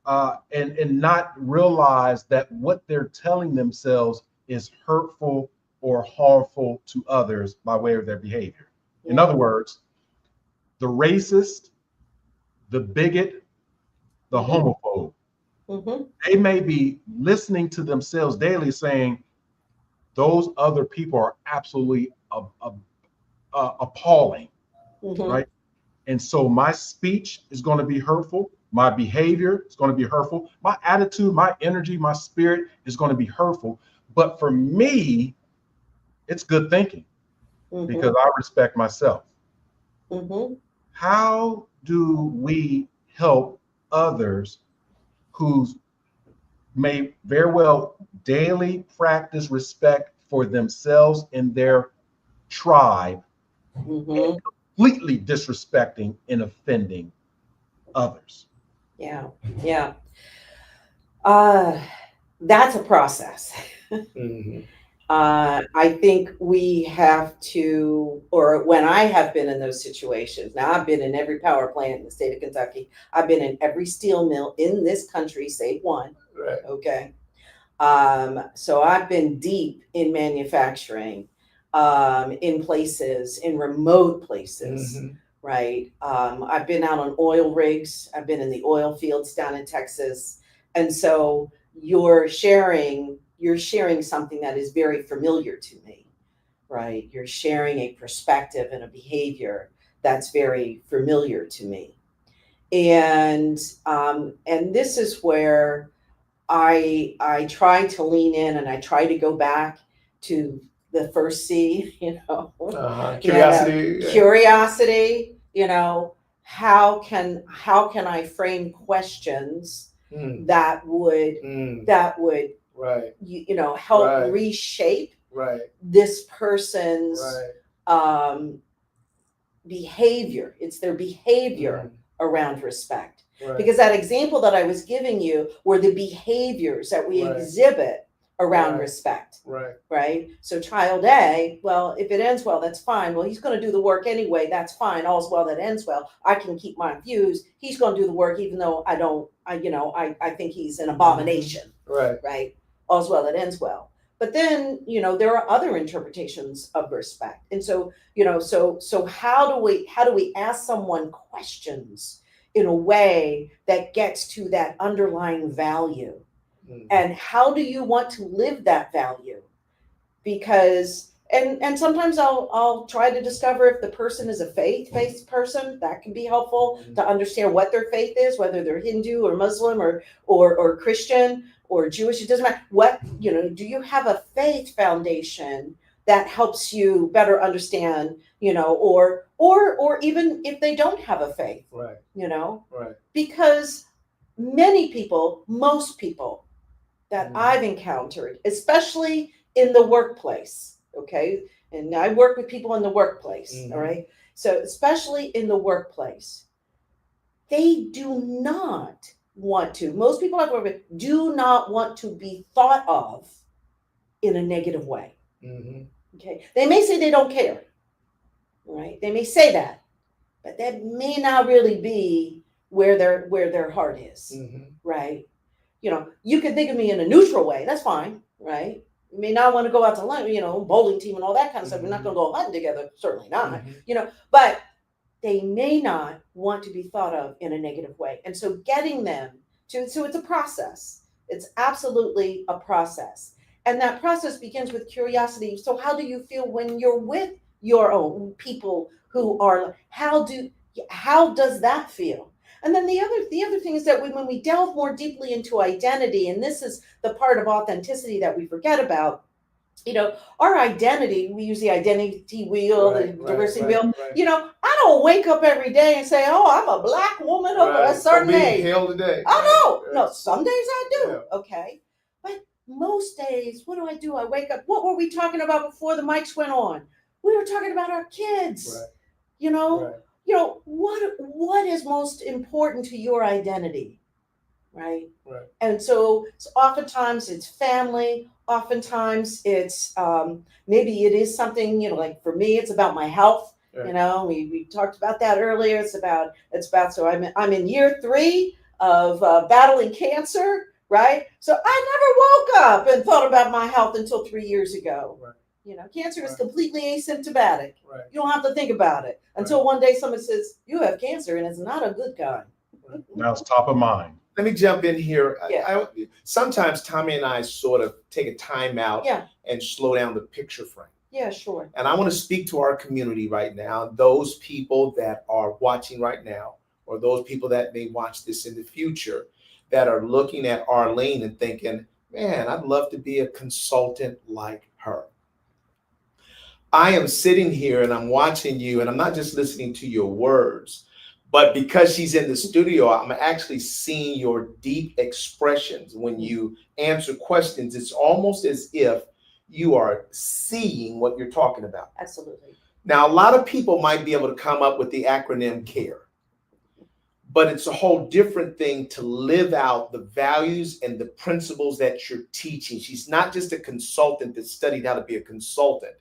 and not realize that what they're telling themselves is hurtful or harmful to others by way of their behavior? In other words, the racist, the bigot, the homophobe, they may be listening to themselves daily saying, those other people are absolutely appalling, right? And so my speech is going to be hurtful. My behavior is going to be hurtful. My attitude, my energy, my spirit is going to be hurtful. But for me, it's good thinking because I respect myself. How do we help others who may very well daily practice respect for themselves and their tribe, and completely disrespecting and offending others? Yeah. That's a process. I think we have to, or when I have been in those situations, now I've been in every power plant in the state of Kentucky. I've been in every steel mill in this country, save one. Right. Okay. So I've been deep in manufacturing, in places, in remote places, right? I've been out on oil rigs. I've been in the oil fields down in Texas. And so you're sharing something that is very familiar to me, right? You're sharing a perspective and a behavior that's very familiar to me. And this is where I try to lean in and I try to go back to the first C, Curiosity. Curiosity, how can I frame questions that would right. help reshape this person's behavior. It's their behavior around respect. Right. Because that example that I was giving you were the behaviors that we exhibit around respect. Right. So child A, well, if it ends well, that's fine. Well, he's going to do the work anyway. That's fine. All's well that ends well. I can keep my views. He's going to do the work, even though I think he's an abomination. Right. All's well that ends well. But then, there are other interpretations of respect. And so, so how do we ask someone questions in a way that gets to that underlying value? And how do you want to live that value? Because and sometimes I'll try to discover if the person is a faith-based person. That can be helpful to understand what their faith is, whether they're Hindu or Muslim or Christian or Jewish. It doesn't matter. What, do you have a faith foundation that helps you better understand, or even if they don't have a faith, right. Right. Because most people that I've encountered, especially in the workplace, okay? And I work with people in the workplace, all right? So especially in the workplace, they do not want to, most people I've worked with do not want to be thought of in a negative way, okay? They may say they don't care, right? They may say that, but that may not really be where their heart is, right? You can think of me in a neutral way, that's fine, right? You may not want to go out to lunch, bowling team and all that kind of stuff. We're not going to go hunting together, certainly not, but they may not want to be thought of in a negative way. And so getting them to, so it's a process. It's absolutely a process. And that process begins with curiosity. So how do you feel when you're with your own people who are, how does that feel? And then the other thing is that when we delve more deeply into identity, and this is the part of authenticity that we forget about, our identity, we use the identity wheel, the diversity wheel. I don't wake up every day and say, oh, I'm a Black woman of a certain age. Today. Oh, no, some days I do. Okay. But most days, what do? I wake up. What were we talking about before the mics went on? We were talking about our kids, what is most important to your identity, right? And so oftentimes it's family, oftentimes it's maybe it is something, like for me, it's about my health. We talked about that earlier. It's about so I'm in year 3 of battling cancer, right? So I never woke up and thought about my health until 3 years ago. Cancer is completely asymptomatic. You don't have to think about it until one day someone says, you have cancer, and it's not a good kind. Now it's top of mind. Let me jump in here. Sometimes Tommie and I sort of take a time out and slow down the picture frame. Yeah, sure. And I want to speak to our community right now, those people that are watching right now, or those people that may watch this in the future, that are looking at Arlene and thinking, man, I'd love to be a consultant like her. I am sitting here and I'm watching you, and I'm not just listening to your words, but because she's in the studio, I'm actually seeing your deep expressions. When you answer questions, it's almost as if you are seeing what you're talking about. Absolutely. Now, a lot of people might be able to come up with the acronym CARE, but it's a whole different thing to live out the values and the principles that you're teaching. She's not just a consultant that studied how to be a consultant.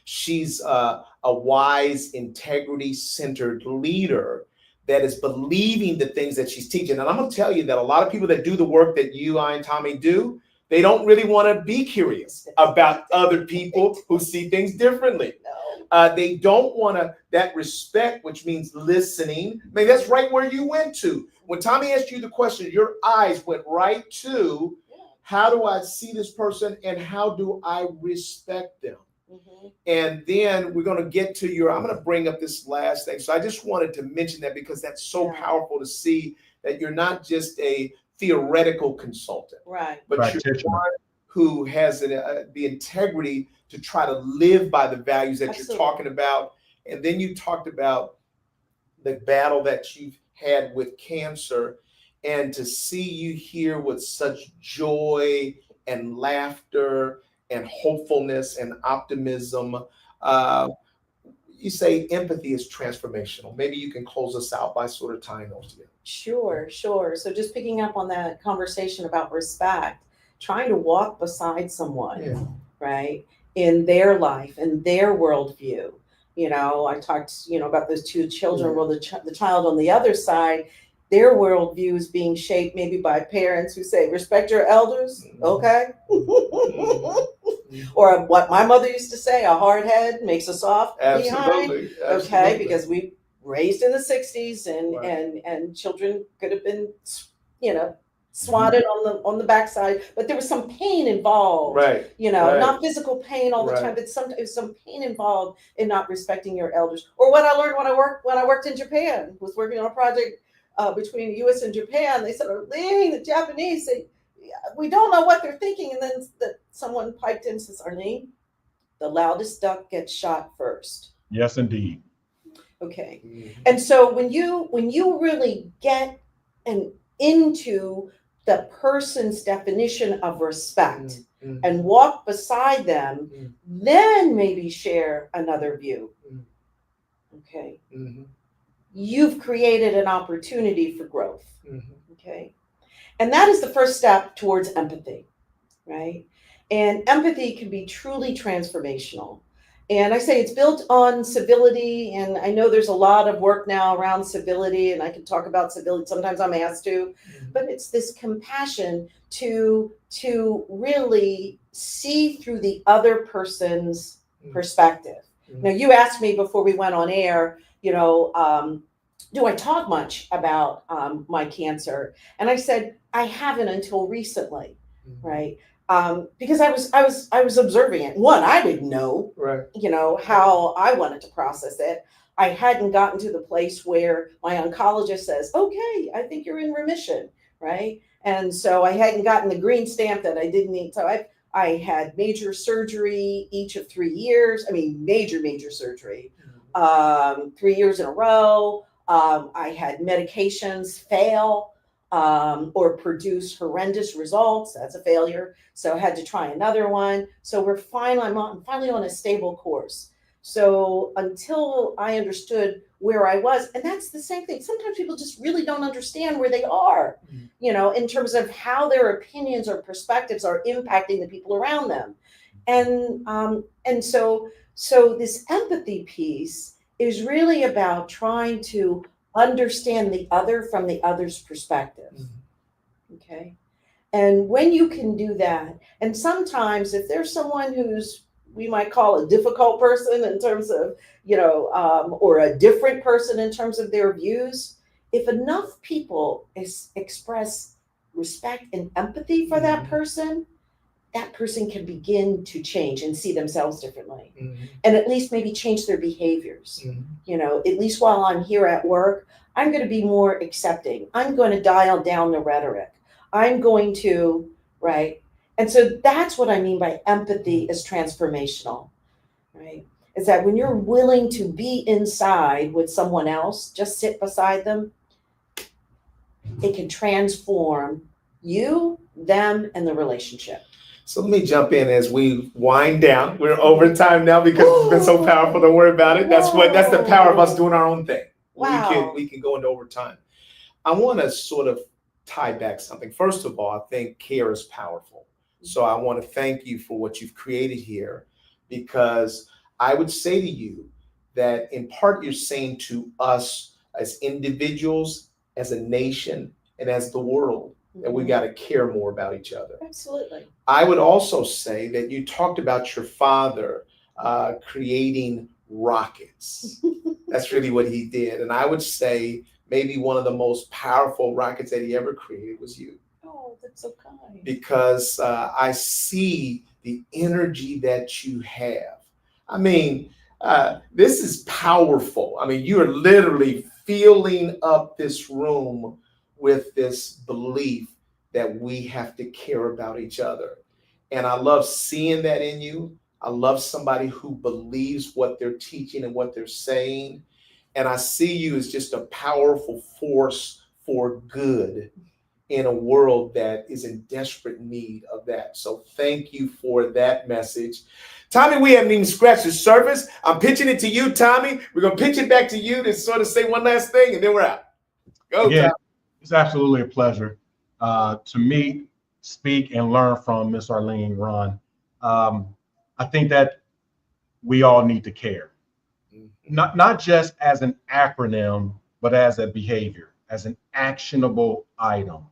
She's a wise, integrity-centered leader that is believing the things that she's teaching. And I'm going to tell you that a lot of people that do the work that you, I, and Tommie do, they don't really want to be curious about other people who see things differently. They don't want that respect, which means listening. Maybe that's right where you went to. When Tommie asked you the question, your eyes went right to, how do I see this person and how do I respect them? And then we're going to get to I'm going to bring up this last thing. So I just wanted to mention that because that's so powerful to see that you're not just a theoretical consultant, but you're one who has the integrity to try to live by the values that you're talking about. And then you talked about the battle that you've had with cancer, and to see you here with such joy and laughter and hopefulness and optimism. You say empathy is transformational. Maybe you can close us out by sort of tying those together. Sure. So just picking up on that conversation about respect, trying to walk beside someone, right, in their life and their worldview. I talked, about those 2 children. Well, the child on the other side, their worldview is being shaped maybe by parents who say, respect your elders, okay? Or what my mother used to say, a hard head makes a soft behind. Okay, because we raised in the 60s and children could have been, you know, swatted on the backside, but there was some pain involved. Right. You know, Right. not physical pain all the time, but sometimes some pain involved in not respecting your elders. Or what I learned when I worked in Japan, was working on a project between the US and Japan. They said, Arlene, the Japanese say, we don't know what they're thinking. And then someone piped in and says, Arlene, the loudest duck gets shot first. Yes, indeed. Okay. Mm-hmm. And so when you really get into the person's definition of respect and walk beside them, then maybe share another view. Okay. You've created an opportunity for growth. Okay. And that is the first step towards empathy, right? And empathy can be truly transformational. And I say it's built on civility. And I know there's a lot of work now around civility, and I can talk about civility. Sometimes I'm asked to, but it's this compassion to really see through the other person's perspective. Now, you asked me before we went on air, you know, do I talk much about my cancer? And I said, I haven't until recently, right? Because I was observing it. One, I didn't know, you know, how I wanted to process it. I hadn't gotten to the place where my oncologist says, okay, I think you're in remission, right? And so I hadn't gotten the green stamp that I didn't need. So I had major surgery each of 3 years. I mean, major surgery, 3 years in a row. I had medications fail or produce horrendous results. That's a failure. So I had to try another one. So I'm finally on a stable course. So until I understood where I was, and that's the same thing. Sometimes people just really don't understand where they are, you know, in terms of how their opinions or perspectives are impacting the people around them. And so this empathy piece is really about trying to understand the other from the other's perspective. Okay. And when you can do that, and sometimes if there's someone who's, we might call a difficult person in terms of, you know, or a different person in terms of their views, if enough people express respect and empathy for that person can begin to change and see themselves differently. And at least maybe change their behaviors. You know, at least while I'm here at work, I'm going to be more accepting. I'm going to dial down the rhetoric. I'm going to, right? And so that's what I mean by empathy is transformational, right? Is that when you're willing to be inside with someone else, just sit beside them, it can transform you, them, and the relationship. So let me jump in as we wind down. We're over time now because it's been so powerful. Don't worry about it. That's the power of us doing our own thing. Wow. We can go into overtime. I want to sort of tie back something. First of all, I think care is powerful. So I want to thank you for what you've created here, because I would say to you that in part you're saying to us as individuals, as a nation, and as the world, that we got to care more about each other. Absolutely. I would also say that you talked about your father creating rockets. That's really what he did. And I would say maybe one of the most powerful rockets that he ever created was you. Oh, that's so kind. Because I see the energy that you have. I mean, this is powerful. I mean, you are literally filling up this room with this belief that we have to care about each other. And I love seeing that in you. I love somebody who believes what they're teaching and what they're saying. And I see you as just a powerful force for good in a world that is in desperate need of that. So thank you for that message. Tommie, we haven't even scratched the surface. I'm pitching it to you, Tommie. We're going to pitch it back to you to sort of say one last thing, and then we're out. Go, Again, Tommie. It's absolutely a pleasure to meet, speak, and learn from Miss Arlene Rahn. I think that we all need to care, not just as an acronym, but as a behavior. as an actionable item.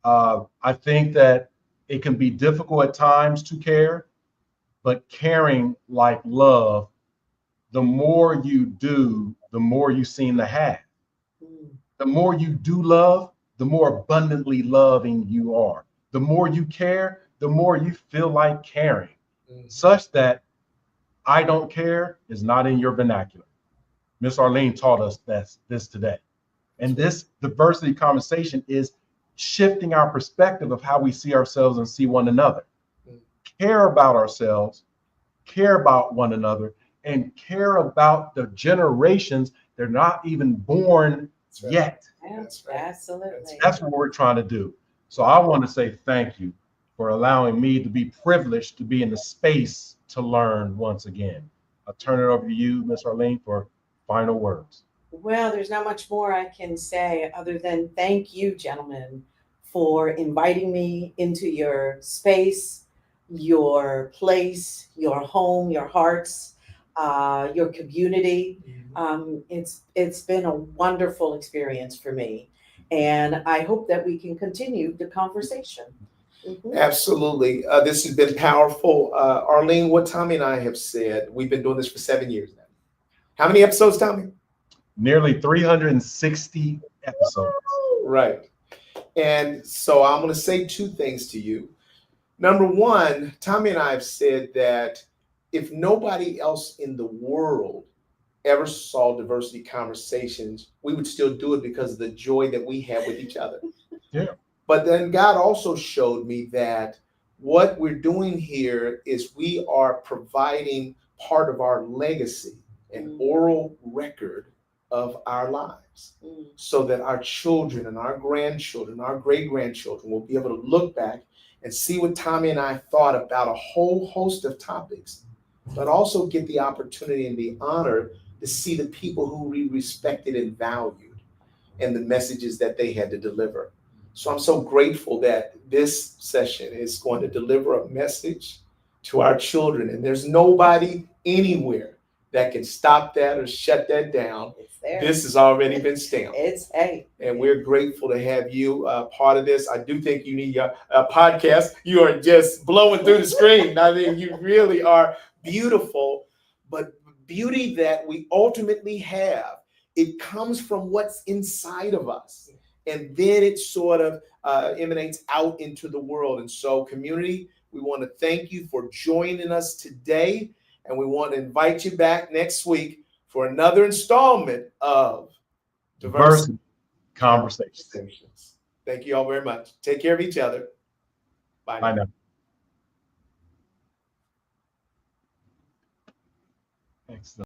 I think that it can be difficult at times to care, but caring like love, the more you do, the more you seem to have. The more you do love, the more abundantly loving you are. The more you care, the more you feel like caring, such that I don't care is not in your vernacular. Miss Arlene taught us this today. And this diversity conversation is shifting our perspective of how we see ourselves and see one another. Care about ourselves, care about one another, and care about the generations that are not even born yet. That's right. Absolutely. That's what we're trying to do. So I want to say thank you for allowing me to be privileged to be in the space to learn once again. I'll turn it over to you, Miss Arlene, for final words. Well, there's not much more I can say other than thank you, gentlemen, for inviting me into your space, your place, your home, your hearts, your community. It's been a wonderful experience for me, and I hope that we can continue the conversation. Absolutely. This has been powerful. Arlene, what Tommie and I have said, we've been doing this for 7 years now. How many episodes, Tommie? Nearly 360 episodes. Right. And so I'm going to say two things to you. Number one, Tommie and I have said that if nobody else in the world ever saw diversity conversations, we would still do it because of the joy that we have with each other. Yeah. But then God also showed me that what we're doing here is we are providing part of our legacy, an oral record of our lives, so that our children and our grandchildren, our great-grandchildren will be able to look back and see what Tommie and I thought about a whole host of topics, but also get the opportunity and the honor to see the people who we respected and valued and the messages that they had to deliver. So I'm so grateful that this session is going to deliver a message to our children, and there's nobody anywhere that can stop that or shut that down. It's there. This has already been stamped. And we're grateful to have you part of this. I do think you need a podcast. You are just blowing through the screen. I mean, you really are beautiful, but beauty that we ultimately have, it comes from what's inside of us. And then it sort of emanates out into the world. And so, community, we want to thank you for joining us today. And we want to invite you back next week for another installment of Diversity Conversations. Thank you all very much. Take care of each other. Bye now. Bye now.